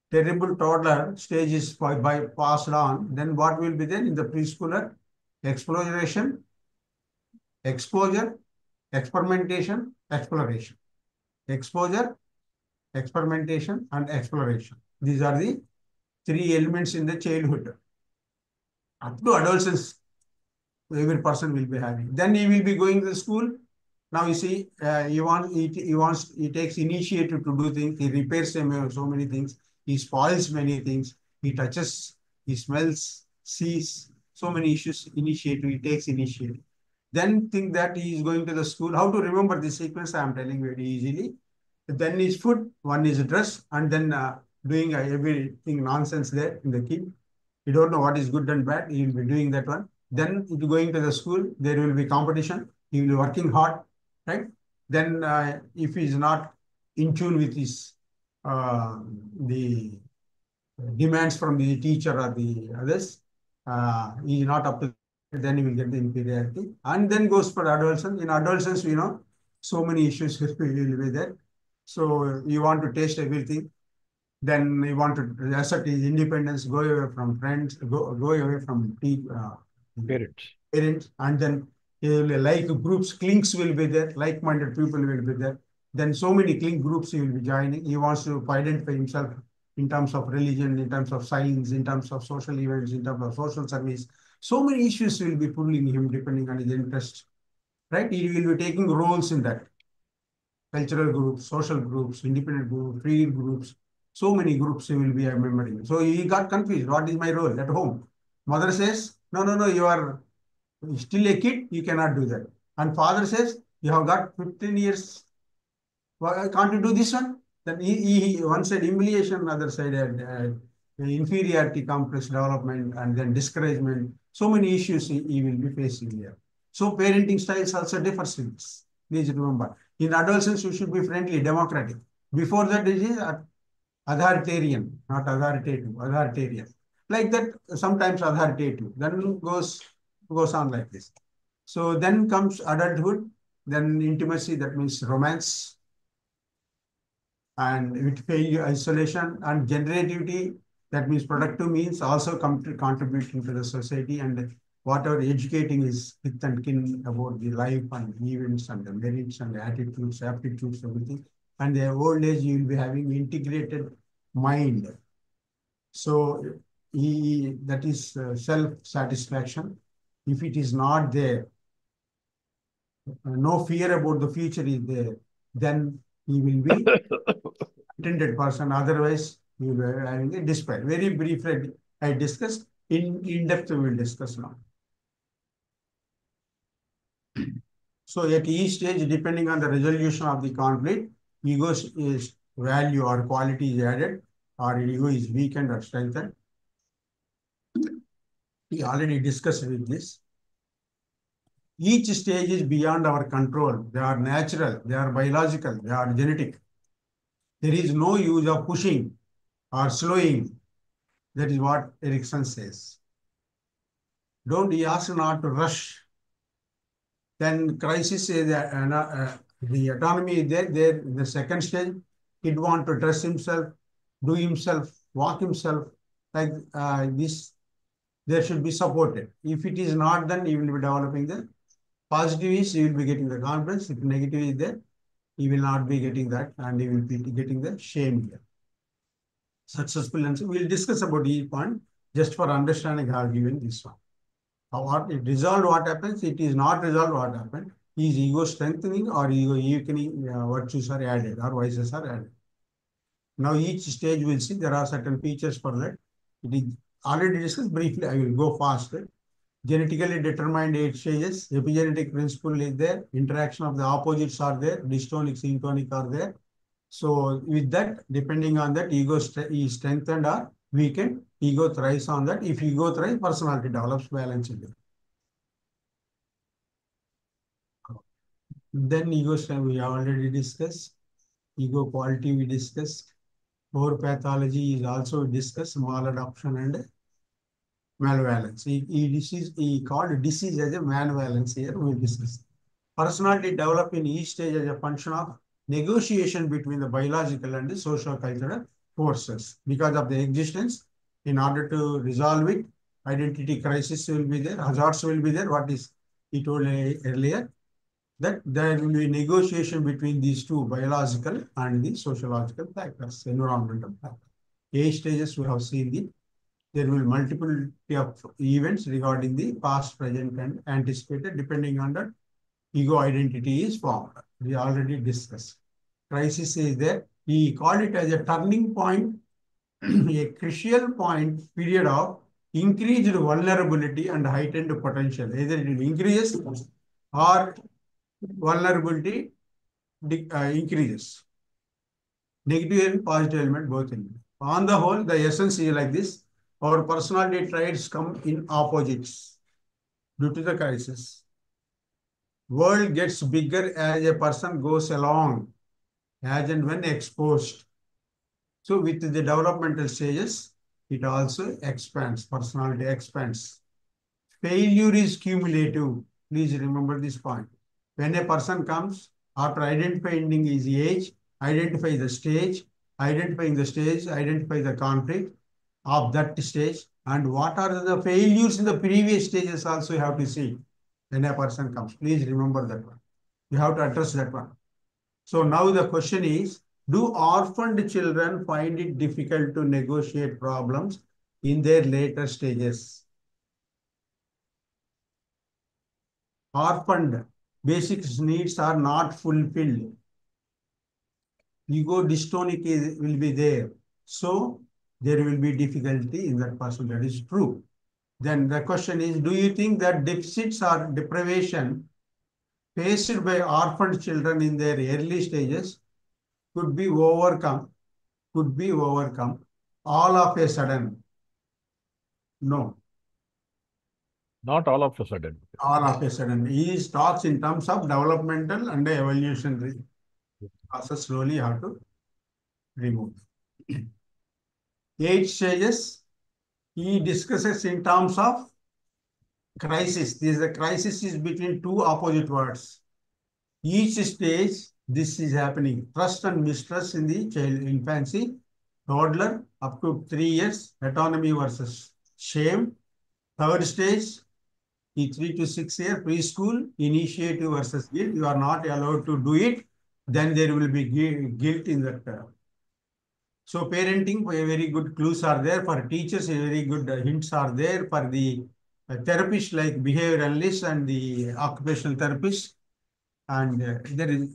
Terrible toddler stage is by passed on. Then what will be there in the preschooler? Exploration, exposure, experimentation, exploration. Exposure, experimentation, and exploration. These are the 3 elements in the childhood. Up to adolescence, every person will be having. Then he will be going to school. Now you see, he takes initiative to do things. He repairs so many things. He spoils many things. He touches, he smells, sees so many issues. Initiative, he takes initiative. Then think that he is going to the school. How to remember this sequence? I am telling very easily. Then is food, one is dress, and then doing everything nonsense there in the kid. You don't know what is good and bad. He will be doing that one. Then going to the school, there will be competition. He will be working hard, right? Then if he is not in tune with his the demands from the teacher or the others, he is not up to, then he will get the inferiority. And then goes for adolescence. In adolescence, we know so many issues will be there. So you want to taste everything. Then you want to assert his independence, go away from friends, go away from parents, and then he will like groups, clinks will be there, like-minded people will be there. Then so many clink groups he will be joining. He wants to identify himself in terms of religion, in terms of science, in terms of social events, in terms of social service. So many issues will be pulling him depending on his interest, right? He will be taking roles in that. Cultural groups, social groups, independent groups, free groups, so many groups he will be remembering. So he got confused. What is my role at home? Mother says, no, you are still a kid, you cannot do that. And father says, you have got 15 years, why can't you do this one? Then he one side humiliation, other side inferiority complex development, and then discouragement. So many issues he will be facing here. So parenting styles also differs in this. Please remember. In adolescence, you should be friendly, democratic. Before that, it is authoritarian, not authoritative, authoritarian. Like that, sometimes authoritative. Then goes on like this. So then comes adulthood, then intimacy, that means romance, and with failure, isolation, and generativity, that means productive means also contributing to the society, and whatever educating is with and kin about the life and events and the merits and the attitudes, aptitudes, everything. And the old age, you will be having integrated mind. So that is self-satisfaction. If it is not there, no fear about the future is there, then he will be contented person. Otherwise, you will be having a despair. Very briefly, I discussed. In depth, we will discuss now. So at each stage, depending on the resolution of the conflict, ego's is value or quality is added, or ego is weakened or strengthened. We already discussed with this. Each stage is beyond our control. They are natural, they are biological, they are genetic. There is no use of pushing or slowing. That is what Erickson says. Don't ask not to rush. Then crisis is the autonomy is there. In the second stage, kid want to dress himself, do himself, walk himself, like this. There should be supported. If it is not done, he will be developing the Positive is you will be getting the confidence. If negative is there, you will not be getting that, and you will be getting the shame here. Successful answer. We'll discuss about each point just for understanding how given this one. What it resolved, what happens? It is not resolved, what happened? Is ego strengthening or ego weakening virtues are added or vices are added? Now each stage we'll see there are certain features for that. It is already discussed briefly. I will go faster. Genetically determined 8 stages. Epigenetic principle is there. Interaction of the opposites are there. Dystonic, syntonic are there. So with that, depending on that, ego is strengthened or weakened. Ego thrives on that. If ego thrives, personality develops balance in it. Then ego strength we already discussed. Ego quality we discussed. Core pathology is also discussed. Maladoption and malvalence. He called disease as a malvalence here. We discussed. Personality develop in each stage as a function of negotiation between the biological and the socio-cultural forces. Because of the existence, in order to resolve it, identity crisis will be there, hazards will be there. What is he told earlier? That there will be negotiation between these two, biological and the sociological factors, environmental factors. 8 stages we have seen the there will be multiple of events regarding the past, present, and anticipated, depending on that ego identity is formed. We already discussed. Crisis is there. He called it as a turning point, a crucial point, period of increased vulnerability and heightened potential. Either it will increase or vulnerability increases. Negative and positive element both in. On the whole, the essence is like this. Our personality traits come in opposites due to the crisis. World gets bigger as a person goes along, as and when exposed. So with the developmental stages, it also expands, personality expands. Failure is cumulative. Please remember this point. When a person comes, after identifying his age, identify the stage, identifying the stage, identify the conflict of that stage, and what are the failures in the previous stages also you have to see when a person comes. Please remember that one. You have to address that one. So now the question is, do orphaned children find it difficult to negotiate problems in their later stages? Orphaned, basic needs are not fulfilled. Ego dystonic will be there. So there will be difficulty in that person. That is true. Then the question is, do you think that deficits or deprivation faced by orphaned children in their early stages could be overcome all of a sudden? No. Not all of a sudden. All of a sudden. He talks in terms of developmental and evolutionary process. Slowly you have to remove. 8 stages. He discusses in terms of crisis. The crisis is between two opposite words. Each stage, this is happening. Trust and mistrust in the child infancy, toddler up to 3 years, autonomy versus shame. 3rd stage, 3 to 6 year preschool, initiative versus guilt. You are not allowed to do it. Then there will be guilt in that. So parenting, very good clues are there. For teachers, very good hints are there. For the therapists like behavior analysts and the occupational therapists. And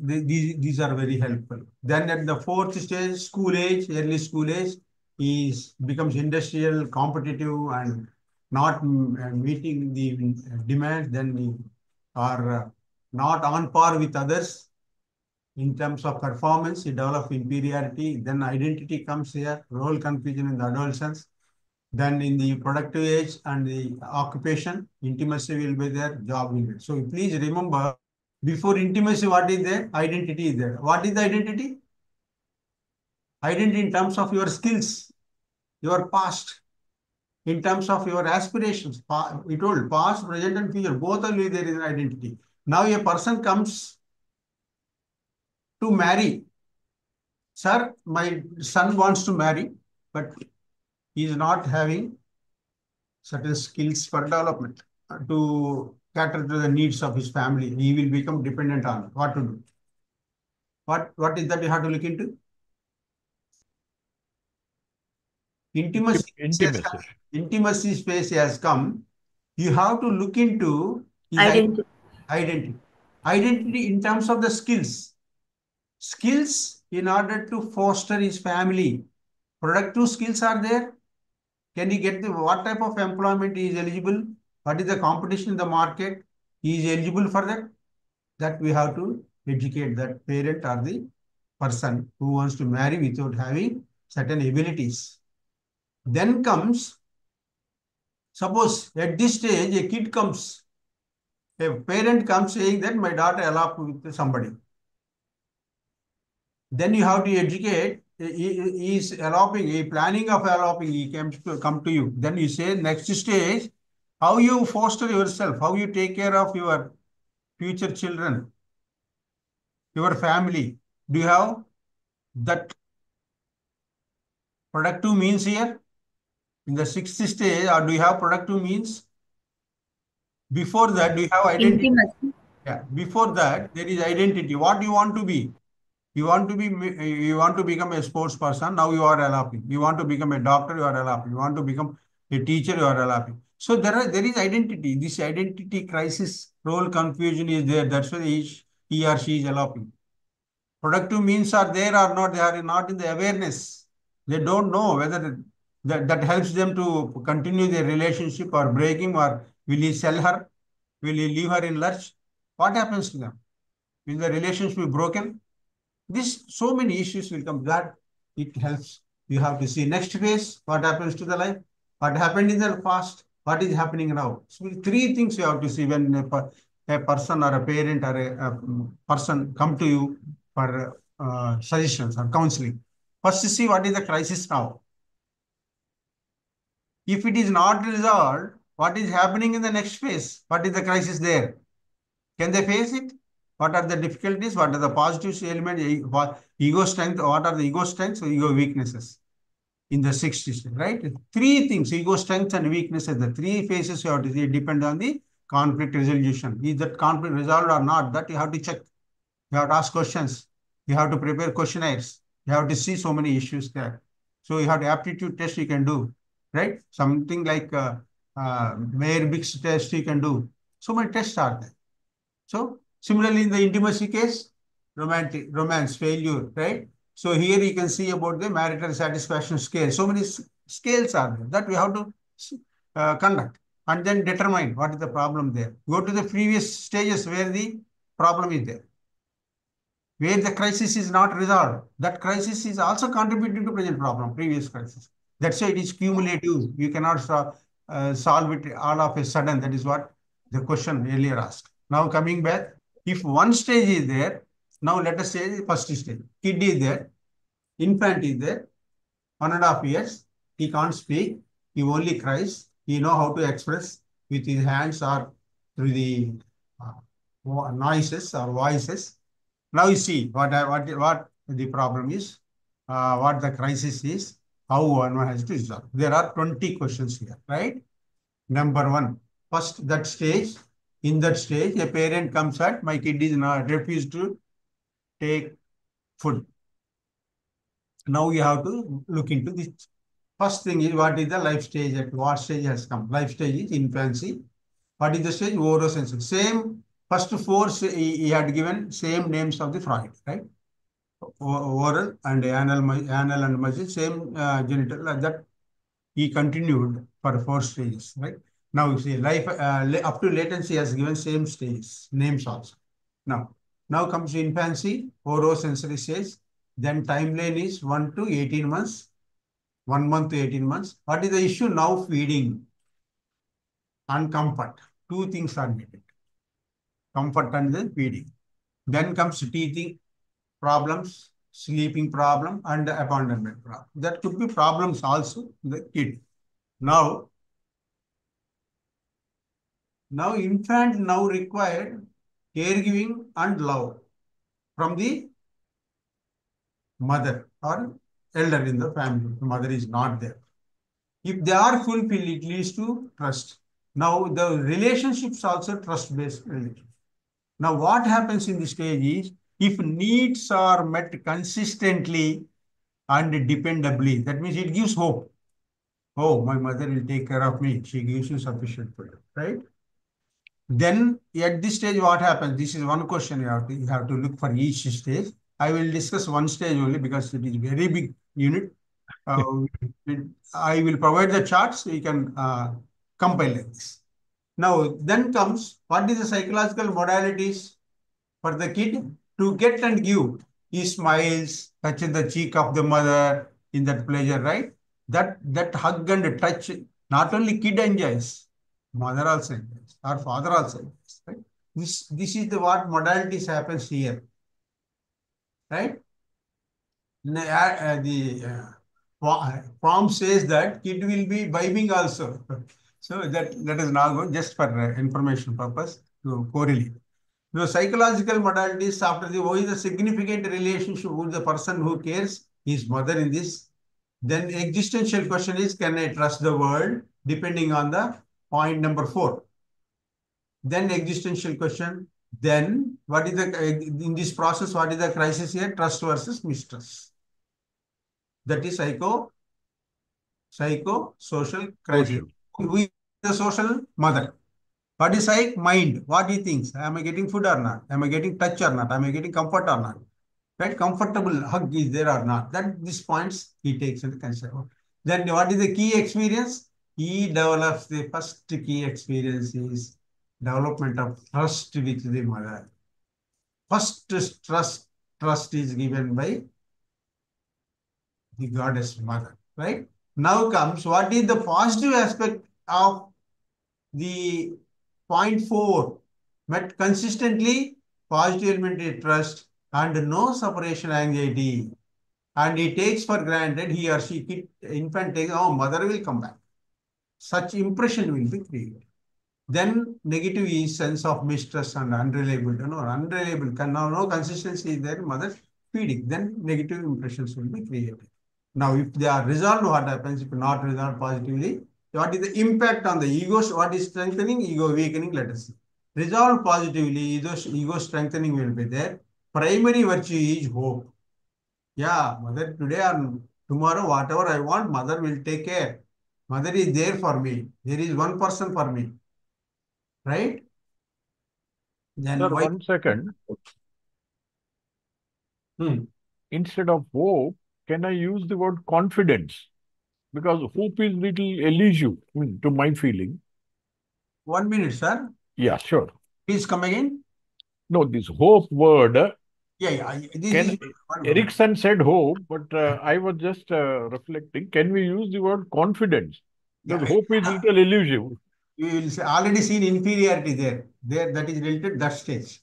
these are very helpful. Then at the 4th stage, school age, early school age, he becomes industrial, competitive, and not meeting the demands. Then he are not on par with others. In terms of performance, he develops inferiority. Then identity comes here, role confusion in the adolescence. Then in the productive age and the occupation, intimacy will be there, job will be there. So please remember, before intimacy, what is there? Identity is there. What is the identity? Identity in terms of your skills, your past, in terms of your aspirations. We told past, present, and future. Both are there in identity. Now a person comes to marry. Sir, my son wants to marry, but he is not having certain skills for development to cater to the needs of his family. He will become dependent on what to do. What is that you have to look into? Intimacy. Intimacy space has come. You have to look into his Identity. identity. Identity in terms of the skills. Skills in order to foster his family. Productive skills are there. Can he get what type of employment he is eligible? What is the competition in the market? He is eligible for that. That we have to educate that parent or the person who wants to marry without having certain abilities. Then comes, suppose at this stage a kid comes, a parent comes saying that my daughter eloped with somebody. Then you have to educate. He is eloping, he planning of eloping, he come to you. Then you say next stage, how you foster yourself, how you take care of your future children, your family. Do you have that productive means here? In the sixth stage, or do you have productive means? Before that, do you have identity? Intimacy. Yeah. Before that, there is identity. What do you want to be? You want to become a sports person. Now you are eloping. You want to become a doctor. You are eloping. You want to become a teacher. You are eloping. So there is identity. This identity crisis, role confusion is there. That's why he or she is eloping. Productive means are there or not. They are not in the awareness. They don't know whether that helps them to continue their relationship or breaking, or will he sell her? Will he leave her in lurch? What happens to them? Will the relationship be broken? This so many issues will come. That it helps. You have to see next phase. What happens to the life? What happened in the past? What is happening now? So three things you have to see when a person or a parent or a person come to you for suggestions or counseling. First, see what is the crisis now. If it is not resolved, what is happening in the next phase? What is the crisis there? Can they face it? What are the difficulties? What are the positive elements? Ego strength. What are the ego strengths or ego weaknesses? In the sixth system, right? Three things: ego strengths and weaknesses. The three phases you have to see depend on the conflict resolution. Is that conflict resolved or not? That you have to check. You have to ask questions. You have to prepare questionnaires. You have to see so many issues there. So you have the aptitude test you can do, right? Something like Mayer-Briggs test you can do. So many tests are there. So similarly in the intimacy case, romance, failure, right? So here you can see about the marital satisfaction scale. So many scales are there that we have to conduct and then determine what is the problem there. Go to the previous stages where the problem is there, where the crisis is not resolved. That crisis is also contributing to present problem, previous crisis. That's why it is cumulative. You cannot solve it all of a sudden. That is what the question earlier asked. Now coming back, if one stage is there, now let us say the first stage. Kid is there, infant is there, 1.5 years, he can't speak, he only cries, he know how to express with his hands or through the noises or voices. Now you see what the problem is, what the crisis is, how one has to resolve. There are 20 questions here, right? Number one, first that stage. In that stage, a parent comes at, my kid is not refused to take food. Now you have to look into this. First thing is, what is the life stage? At what stage has come? Life stage is infancy. What is the stage? Orosensory. Same first four he had given same names of the Freud, right? Oral and anal and muscle, same genital. That he continued for 4 stages, right? Now you see life up to latency has given same stages, names also. Now comes infancy, orosensory stage. Then timeline is 1 to 18 months, 1 month to 18 months. What is the issue now? Feeding and comfort. Two things are needed. Comfort and then feeding. Then comes teething problems, sleeping problem, and abandonment problem. That could be problems also in the kid. Now infant now required caregiving and love from the mother or elder in the family. The mother is not there. If they are fulfilled, it leads to trust. Now, the relationships also trust-based relationship. Now, what happens in this stage is, if needs are met consistently and dependably, that means it gives hope. Oh, my mother will take care of me. She gives you sufficient food, right? Then at this stage, what happens? This is one question you have to look for each stage. I will discuss one stage only because it is very big unit. I will provide the charts, so you can compile like this. Now, then comes, what is the psychological modalities for the kid to get and give? He smiles, touches the cheek of the mother in that pleasure, right? That hug and touch, not only kid enjoys, mother also enjoys, or father also enjoys, right? This is the what modalities happens here, right? Form says that kid will be vibing also. So that is not good, just for information purpose to correlate. Now, psychological modalities after the who is the significant relationship with the person who cares, his mother in this. Then existential question is, can I trust the world? Depending on the point number 4. Then existential question. Then what is the in this process? What is the crisis here? Trust versus mistrust. That is psycho-social crisis. We the social mother. What is psych? Mind. What he thinks. Am I getting food or not? Am I getting touch or not? Am I getting comfort or not? Right? Comfortable hug is there or not? That these points he takes into consideration. Then what is the key experience? He develops the first key experience is development of trust with the mother. First trust is given by the goddess mother, right? Now comes what is the positive aspect of the point 4, met consistently, positive element is trust and no separation anxiety. And he takes for granted, he or she, kid, infant takes, oh, mother will come back. Such impression will be created. Then negative is sense of mistrust and unreliable. No, unreliable, no consistency is there, mother feeding. Then negative impressions will be created. Now, if they are resolved, what happens? If not resolved positively, what is the impact on the ego? What is strengthening? Ego weakening, let us see. Resolved positively, ego strengthening will be there. Primary virtue is hope. Yeah, mother, today or tomorrow, whatever I want, mother will take care. Mother is there for me. There is one person for me. Right? Then Sir, why? 1 second. Hmm. Instead of hope, can I use the word confidence? Because hope is little elusive to my feeling. 1 minute, sir. Yeah, sure. Please come again. No, this hope word, Yeah. This is Erickson said hope, but I was just reflecting. Can we use the word confidence? Because hope is little elusive. you will already seen inferiority there. That is related to that stage.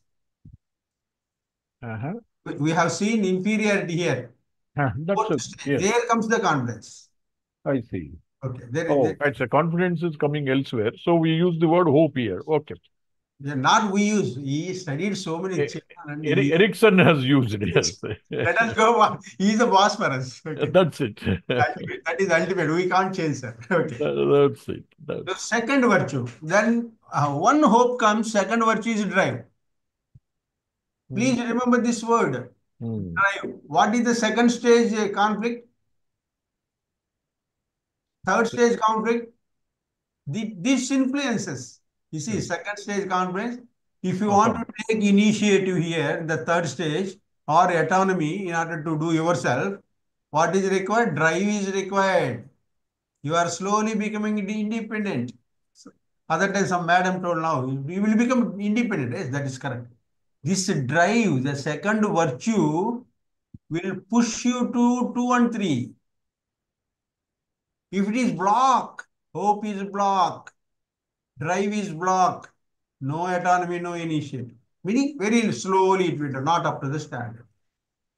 We have seen inferiority here. That's it. Yes. There comes the confidence. I see. Okay. It's a confidence is coming elsewhere. So we use the word hope here. Okay. Not we use. He studied so many children. Erickson has used it. Yes. Let us go on. He is the boss for us. Okay. That's it. That is ultimate. We can't change, sir. Okay. That's it. The second virtue. Then one hope comes. Second virtue is drive. Please remember this word. Drive. What is the second stage conflict? Third stage conflict. This influences. You see, second stage conflict. If you want to take initiative here, the third stage, or autonomy in order to do yourself, what is required? Drive is required. You are slowly becoming independent. Other time some madam told now, you will become independent. Yes, that is correct. This drive, the second virtue, will push you to 2 and 3. If it is block, hope is block, drive is block, no autonomy, no initiative. Meaning very slowly it will not up to the standard.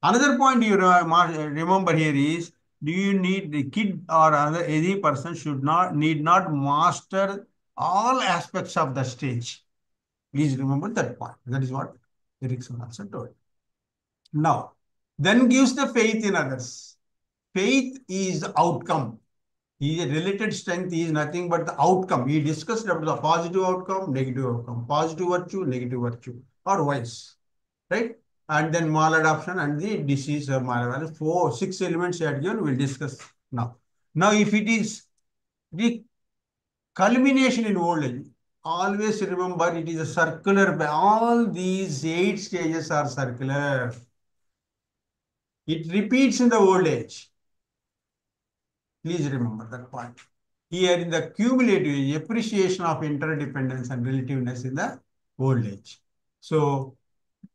Another point you remember here is, do you need the kid or any person need not master all aspects of the stage. Please remember that point. That is what Erickson also told. Now, then gives the faith in others. Faith is the outcome. His related strength is nothing but the outcome. He discussed about the positive outcome, negative outcome, positive virtue, negative virtue, or vice, right? And then maladoption and the disease of malady. 6 elements he had given, we'll discuss now. Now, if it is the culmination in old age, always remember it is a circular. All these 8 stages are circular. It repeats in the old age. Please remember that point. Here in the cumulative appreciation of interdependence and relativeness in the old age. So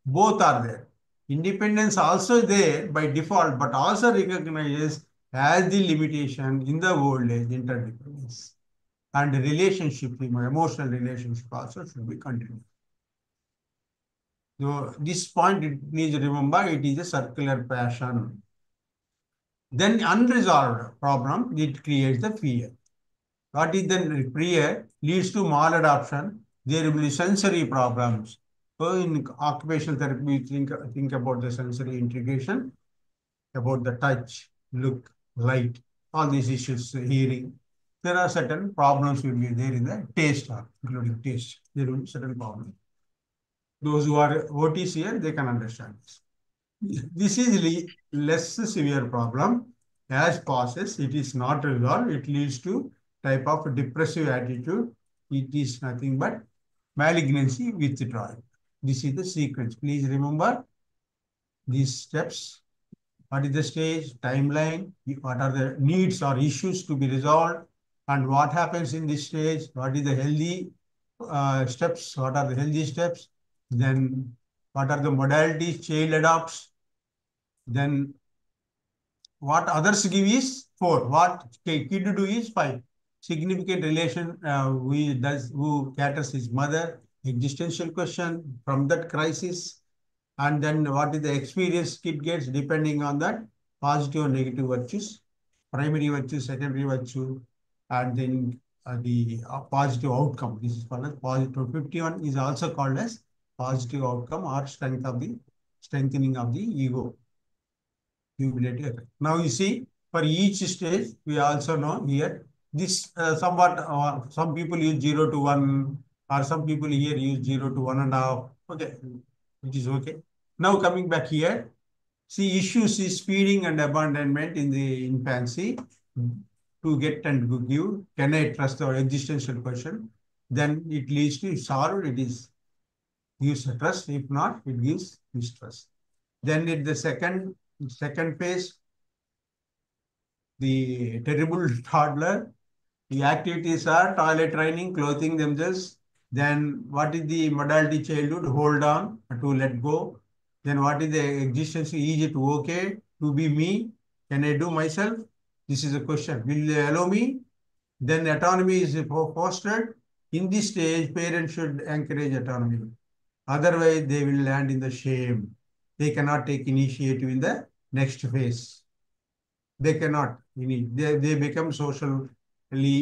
both are there. Independence also there by default, but also recognizes as the limitation in the old age interdependence. And the relationship, emotional relationship also should be continued. So this point, please remember, it is a circular passion. Then unresolved problem, it creates the fear. What is the fear? Leads to maladoption. There will be sensory problems. So in occupational therapy, we think about the sensory integration, about the touch, look, light, all these issues, hearing. There are certain problems will be there in the taste, including taste. There will be certain problems. Those who are OTs here, they can understand this. This is less severe problem. As passes, it is not resolved. It leads to type of depressive attitude. It is nothing but malignancy withdrawal. This is the sequence. Please remember these steps. What is the stage, timeline, what are the needs or issues to be resolved, and what happens in this stage, what is the healthy steps, what are the healthy steps, then what are the modalities child adopts, then what others give is 4, what kid do is 5. Significant relation who caters his mother, existential question from that crisis, and then what is the experience kid gets depending on that positive and negative virtues, primary virtue, secondary virtue, and then the positive outcome. This is called as positive. 51 is also called as positive outcome or strengthening of the ego. Cumulative effect. Now you see, for each stage, we also know here, this somewhat, some people use 0 to 1, or some people here use 0 to 1.5. Okay, which is okay. Now coming back here, see, issues is feeding and abandonment in the infancy. To get and to give, can I trust our existential question? Then it leads to solved, it is gives a trust. If not, it gives mistrust. Then in the second phase, the terrible toddler, the activities are toilet training, clothing themselves. Then what is the modality childhood? Hold on, to let go. Then what is the existence? Is it okay to be me? Can I do myself? This is a question. Will they allow me? Then autonomy is fostered. In this stage, parents should encourage autonomy. Otherwise, they will land in the shame. They cannot take initiative in the next phase. They cannot. They become socially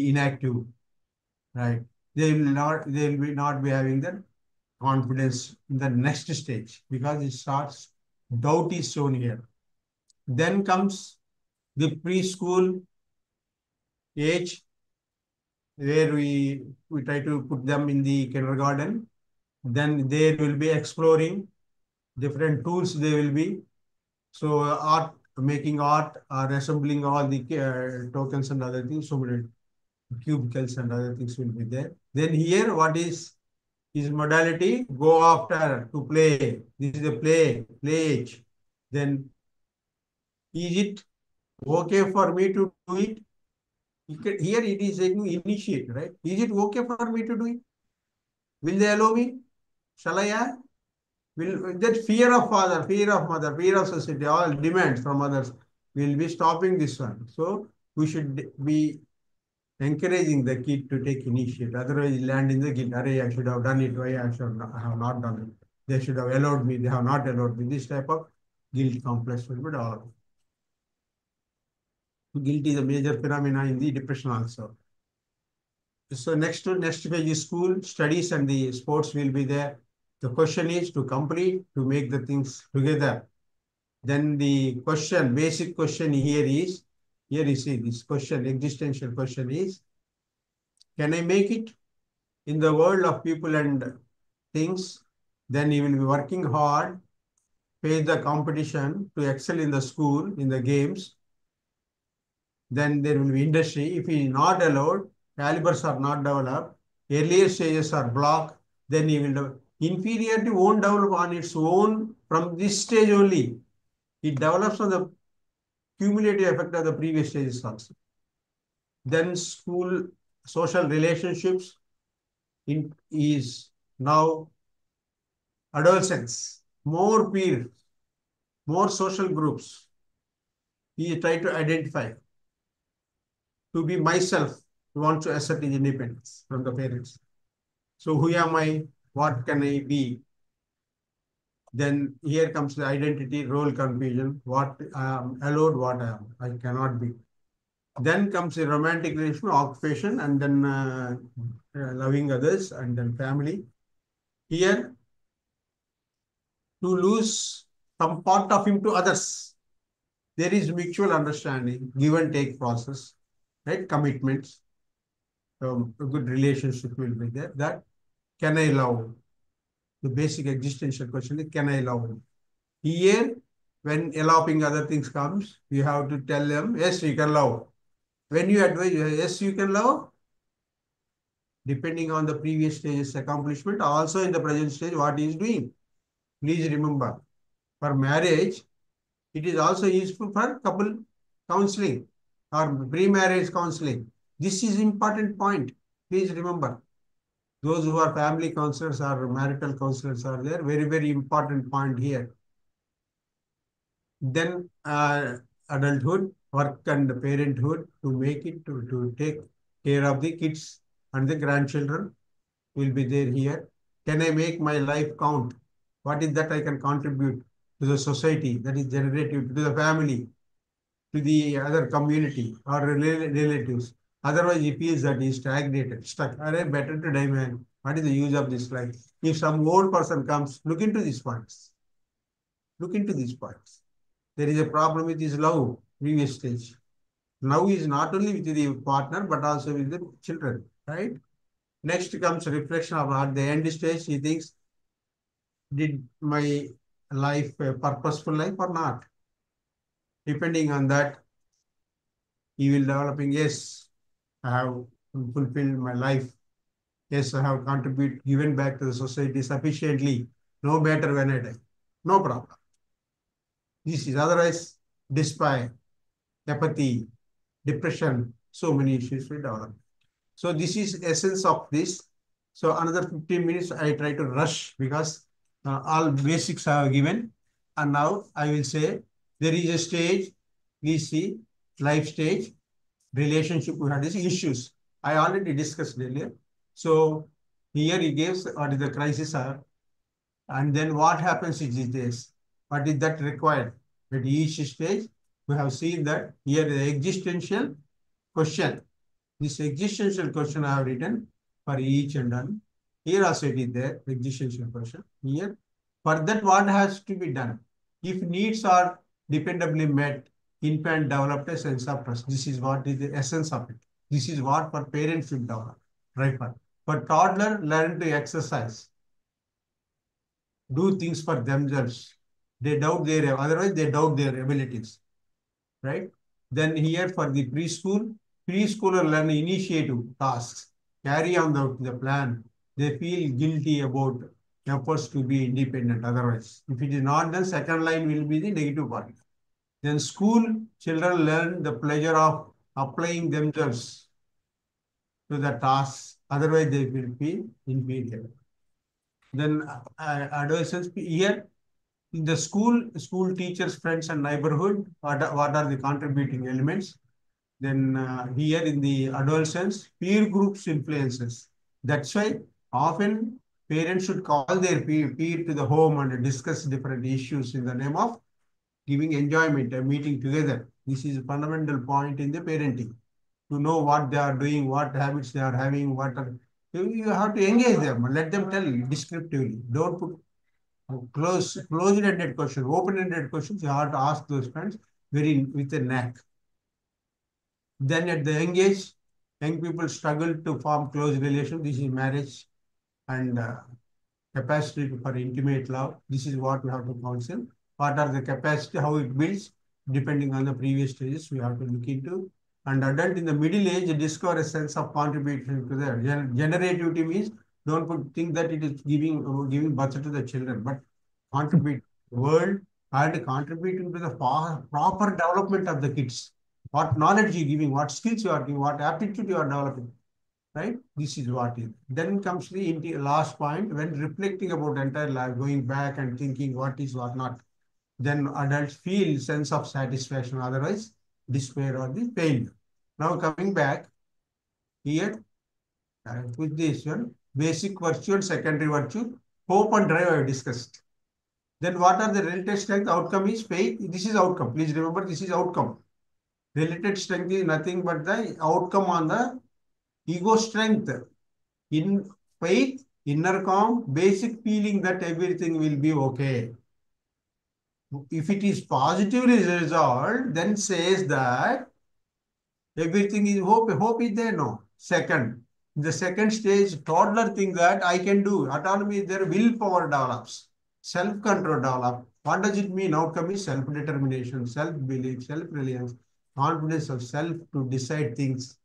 inactive, right? They will not be having the confidence in the next stage because it starts, doubt is shown here. Then comes the preschool age, where we try to put them in the kindergarten. Then they will be exploring different tools. They will be making art, or assembling all the tokens and other things. So many cubicles and other things will be there. Then here, what is his modality? Go after to play. This is the play age. Then is it okay for me to do it? Here it is initiate, right? Is it okay for me to do it? Will they allow me? Shall I ask? Will that fear of father, fear of mother, fear of society, all demands from others will be stopping this one. So we should be encouraging the kid to take initiative. Otherwise, land in the guilt. Array, I should have done it. Why I have not done it? They should have allowed me. They have not allowed me. This type of guilt complex will be developed. Guilt is a major phenomenon in the depression also. So next page is school, studies, and the sports will be there. The question is to complete, to make the things together. Then the question, basic question here is, Here you see this question, existential question is, can I make it in the world of people and things? Then you will be working hard, face the competition to excel in the school, in the games. Then there will be industry. If he is not allowed, calibers are not developed, earlier stages are blocked, then he will inferiority won't develop on its own from this stage only. It develops on the cumulative effect of the previous stages also. Then school social relationships is now adolescence, more peers, more social groups. He try to identify, to be myself, he wants to assert his independence from the parents. So who am I? What can I be? Then here comes the identity, role confusion. What I am allowed, what I cannot be. Then comes the romantic relation, occupation, and then loving others, and then family. Here, to lose some part of him to others. There is mutual understanding, give and take process, right? Commitments. A good relationship will be there. That can I love? The basic existential question is, can I love? Here, when eloping other things comes, you have to tell them, yes, you can love. When you advise, yes, you can love, depending on the previous stage's accomplishment, also in the present stage, what he is doing. Please remember, for marriage, it is also useful for couple counseling or pre-marriage counseling. This is important point. Please remember, those who are family counselors or marital counselors are there. Very, very important point here. Then adulthood, work and parenthood, to make it, to take care of the kids and the grandchildren will be there here. Can I make my life count? What is that I can contribute to the society, that is generative, to the family, to the other community or relatives? Otherwise, he feels that he is stagnated, stuck. Are better to die, man. What is the use of this life? If some old person comes, look into these points. Look into these points. There is a problem with his love, previous stage. Now is not only with the partner, but also with the children, right? Next comes reflection of at the end stage. He thinks, did my life a purposeful life or not? Depending on that, he will developing, yes, I have fulfilled my life. Yes, I have contributed, given back to the society sufficiently, no matter when I die. No problem. This is otherwise despair, apathy, depression, so many issues will develop. So this is essence of this. So another 15 minutes, I try to rush because all basics are given. And now I will say there is a stage, we see life stage, relationship, we had these issues. I already discussed earlier. So here he gives what is the crisis are, and then what happens is this. What is that required? At each stage, we have seen that here the existential question. This existential question I have written for each and one. Here also it is there, existential question. Here, for that what has to be done? If needs are dependably met, infant developed a sense of trust. This is what is the essence of it. This is what for parents should develop. Right? For toddler, learn to exercise. Do things for themselves. They doubt their, otherwise they doubt their abilities. Right? Then here for the preschool, preschooler learn initiative tasks, carry on the plan. They feel guilty about efforts to be independent otherwise. If it is not done, second line will be the negative part. Then school children learn the pleasure of applying themselves to the tasks, otherwise they will feel inferior. Then adolescents here, in the school teachers, friends and neighborhood, what are the contributing elements? Then here in the adolescence, peer groups influences. That's why often parents should call their peer to the home and discuss different issues in the name of giving enjoyment and meeting together. This is a fundamental point in the parenting. To know what they are doing, what habits they are having, what are, you have to engage them, let them tell descriptively. Don't put closed-ended questions, open-ended questions. You have to ask those friends very with a knack. Then at the young age, young people struggle to form close relations. This is marriage and capacity for intimate love. This is what we have to counsel. What are the capacity, how it builds, depending on the previous stages, we have to look into. And adult in the middle age discover a sense of contribution to the generativity means think that it is giving birth to the children, but contribute to the world and contributing to the proper development of the kids. What knowledge you giving, what skills you are giving, what aptitude you are developing. Right? This is what is. Then comes the last point, when reflecting about entire life, going back and thinking what is, what not. Then adults feel sense of satisfaction, otherwise despair or the failure. Now coming back here, with this one, basic virtue and secondary virtue, hope and drive I have discussed. Then what are the related strength? Outcome is faith. This is outcome. Please remember, this is outcome. Related strength is nothing but the outcome on the ego strength. In faith, inner calm, basic feeling that everything will be okay. If it is positively resolved, then says that everything is hope. Hope is there, no. Second, the second stage, toddler think that I can do. Autonomy is there, willpower develops, self-control develops. What does it mean? Outcome is self-determination, self-belief, self-reliance, confidence of self to decide things.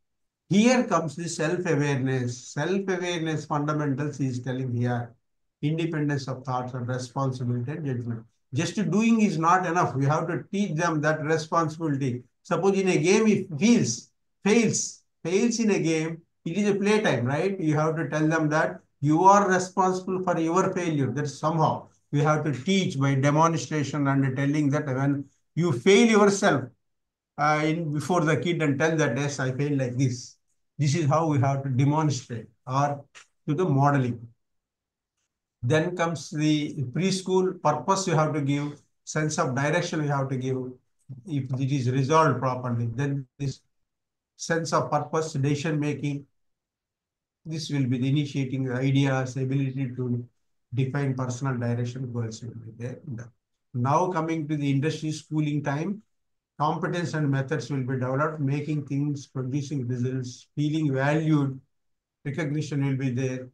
Here comes the self-awareness. Self-awareness fundamentals is telling here. Independence of thoughts and responsibility and judgment. Just doing is not enough. We have to teach them that responsibility. Suppose in a game, if fails in a game, it is a playtime, right? You have to tell them that you are responsible for your failure. That somehow we have to teach by demonstration and telling that when you fail yourself before the kid and tell that, yes, I failed like this. This is how we have to demonstrate or to the modeling. Then comes the preschool purpose you have to give, sense of direction you have to give. If it is resolved properly, then this sense of purpose, decision making, this will be the initiating the ideas, ability to define personal direction, goals will be there. Now coming to the industry schooling time, competence and methods will be developed, making things, producing results, feeling valued, recognition will be there,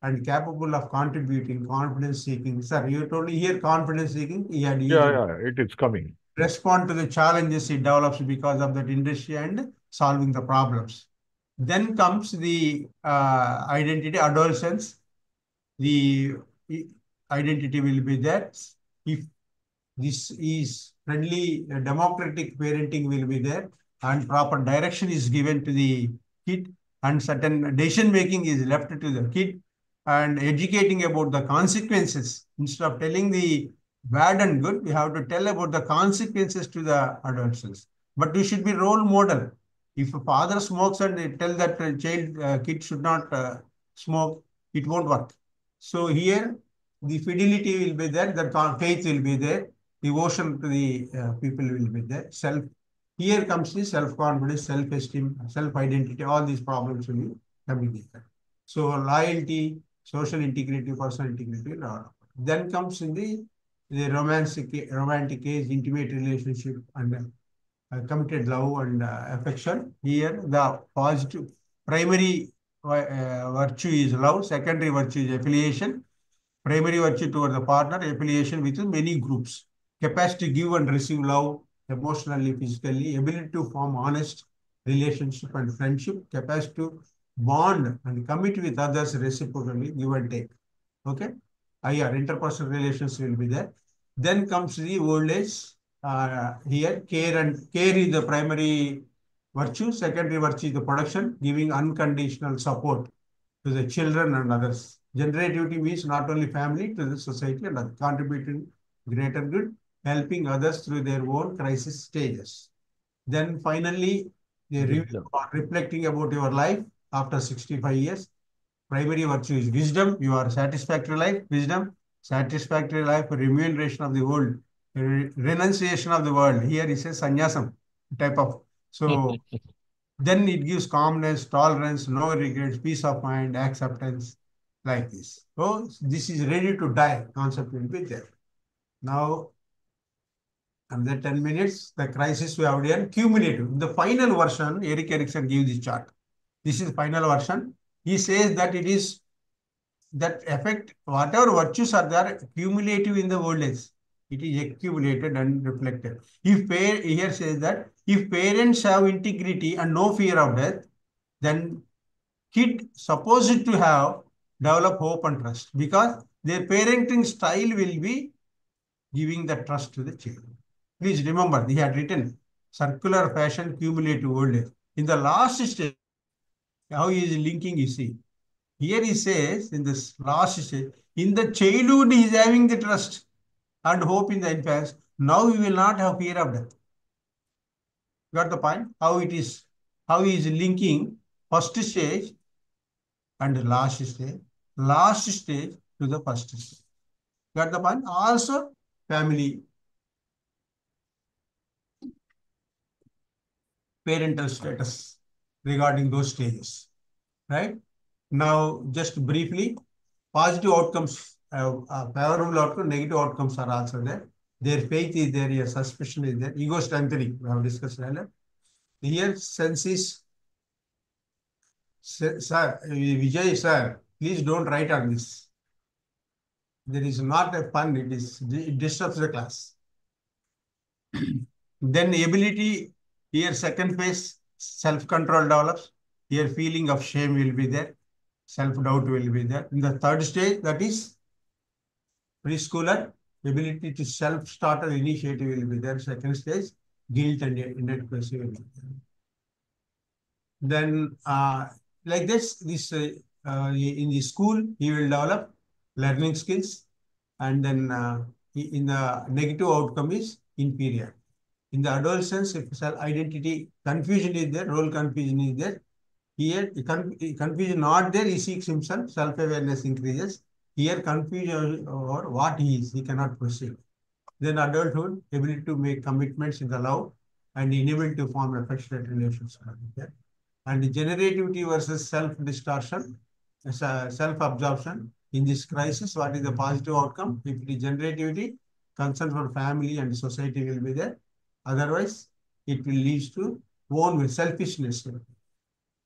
and capable of contributing, confidence seeking. Sir, you told me here confidence seeking. Yeah, it is coming. Respond to the challenges it develops because of that industry and solving the problems. Then comes the identity, adolescence. The identity will be there. If this is friendly, democratic parenting will be there, and proper direction is given to the kid, and certain decision making is left to the kid, and educating about the consequences. Instead of telling the bad and good, we have to tell about the consequences to the adolescents. But we should be role model. If a father smokes and they tell that kid should not smoke, it won't work. So here, the fidelity will be there, the faith will be there, devotion to the people will be there. Here comes the self-confidence, self-esteem, self-identity, all these problems will be communicated. So loyalty, social integrity, personal integrity. Then comes in the romantic age, intimate relationship, and committed love and affection. Here the positive primary virtue is love, secondary virtue is affiliation, primary virtue toward the partner, affiliation with many groups, capacity to give and receive love, emotionally, physically, ability to form honest relationship and friendship, capacity to bond and commit with others reciprocally, give and take. Okay? IR, interpersonal relations will be there. Then comes the old age. Here, care is the primary virtue, secondary virtue is the production, giving unconditional support to the children and others. Generativity means not only family, to the society and others, contributing greater good, helping others through their own crisis stages. Then finally, the review or reflecting about your life after 65 years. Primary virtue is wisdom, your satisfactory life, wisdom, satisfactory life, remuneration of the world, renunciation of the world. Here is a sannyasam type of. So then it gives calmness, tolerance, no regrets, peace of mind, acceptance, like this. So this is ready to die concept will be there. Now, Another 10 minutes, the crisis we have done cumulative. In the final version, Erik Erikson gives this chart. This is the final version. He says that it is that effect, whatever virtues are there, cumulative in the old age. It is accumulated and reflected. Here says that if parents have integrity and no fear of death, then kid supposed to have develop hope and trust because their parenting style will be giving the trust to the child. Please remember, he had written circular fashion, cumulative old age. In the last stage, how he is linking, you see. Here he says, in this last stage, in the childhood he is having the trust and hope in the infants. Now he will not have fear of death. Got the point? How he is linking first stage and the last stage to the first stage. Got the point? Also, family, parental status regarding those stages, right? Now, just briefly, positive outcomes, favorable outcomes, negative outcomes are also there. Their faith is there, your suspicion is there, ego strengthening, we have discussed earlier. Here, sense is, sir, Vijay, sir, please don't write on this. There is not a fun, it disturbs the class. Then ability, here second phase, self-control develops. Here feeling of shame will be there. Self-doubt will be there. In the third stage, that is preschooler, ability to self-start or initiative will be there. Second stage, guilt and inadequacy will be there. Then, like this in the school, he will develop learning skills. And then in the negative outcome is inferior. In the adolescence, if self-identity confusion is there, role confusion is there. Here, confusion not there, he seeks himself, self-awareness increases. Here, confusion over what he is, he cannot proceed. Then adulthood, ability to make commitments in the love and inability to form affectionate relationships. And generativity versus self-distortion, self-absorption. In this crisis, what is the positive outcome? If it is generativity, concern for family and society will be there. Otherwise, it will lead to own selfishness.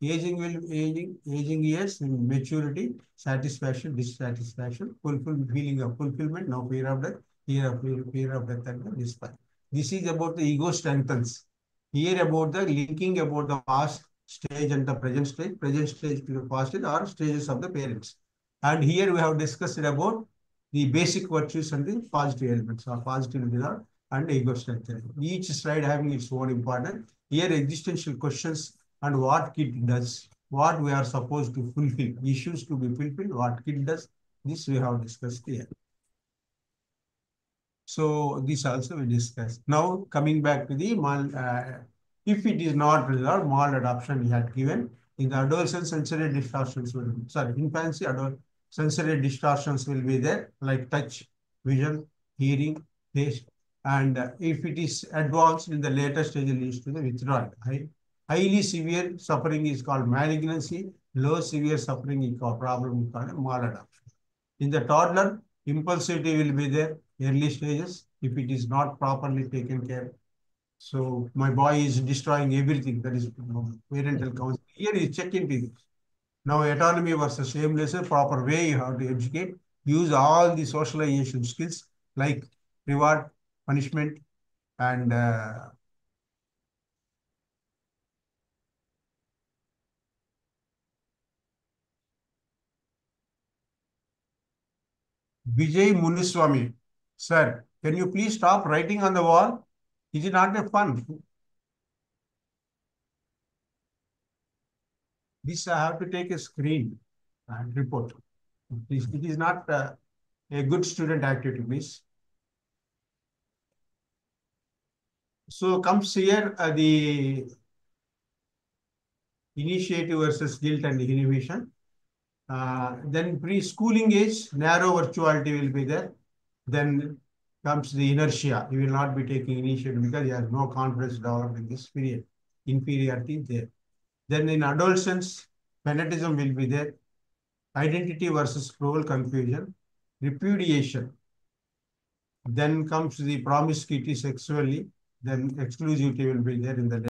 Aging years, maturity, satisfaction, dissatisfaction, feeling of fulfillment, no fear of death, fear of death and despair. This is about the ego strengthens. Here about the linking about the past stage and the present stage to the past stage or stages of the parents. And here we have discussed about the basic virtues and the positive elements or positive desire and ego strengthening. Each slide having its own importance. Here existential questions and what kid does, what we are supposed to fulfill, issues to be fulfilled, what kid does, this we have discussed here. So this also we discussed. Now coming back to the if it is not resolved, maladoption we had given. In the adolescent sensory distortions will be, infancy, adult sensory distortions will be there, like touch, vision, hearing, taste. And if it is advanced in the later stage, it leads to the withdrawal. Highly severe suffering is called malignancy. Low severe suffering is called problem called maladoption. In the toddler, impulsivity will be there, early stages, if it is not properly taken care. So my boy is destroying everything. That is parental counsel. Here you check into this. Now autonomy versus shamelessness, proper way you have to educate. Use all the socialization skills like reward, punishment, and Vijay Muniswamy, sir, can you please stop writing on the wall? Is it not a fun? This I have to take a screen and report. It is not a good student activity, please. So comes here the initiative versus guilt and inhibition. Then preschooling age, narrow virtuality will be there. Then comes the inertia. You will not be taking initiative because you have no confidence developed in this period. Inferiority is there. Then in adolescence, fanatism will be there. Identity versus role confusion. Repudiation. Then comes the promiscuity sexually, then exclusivity will be there in the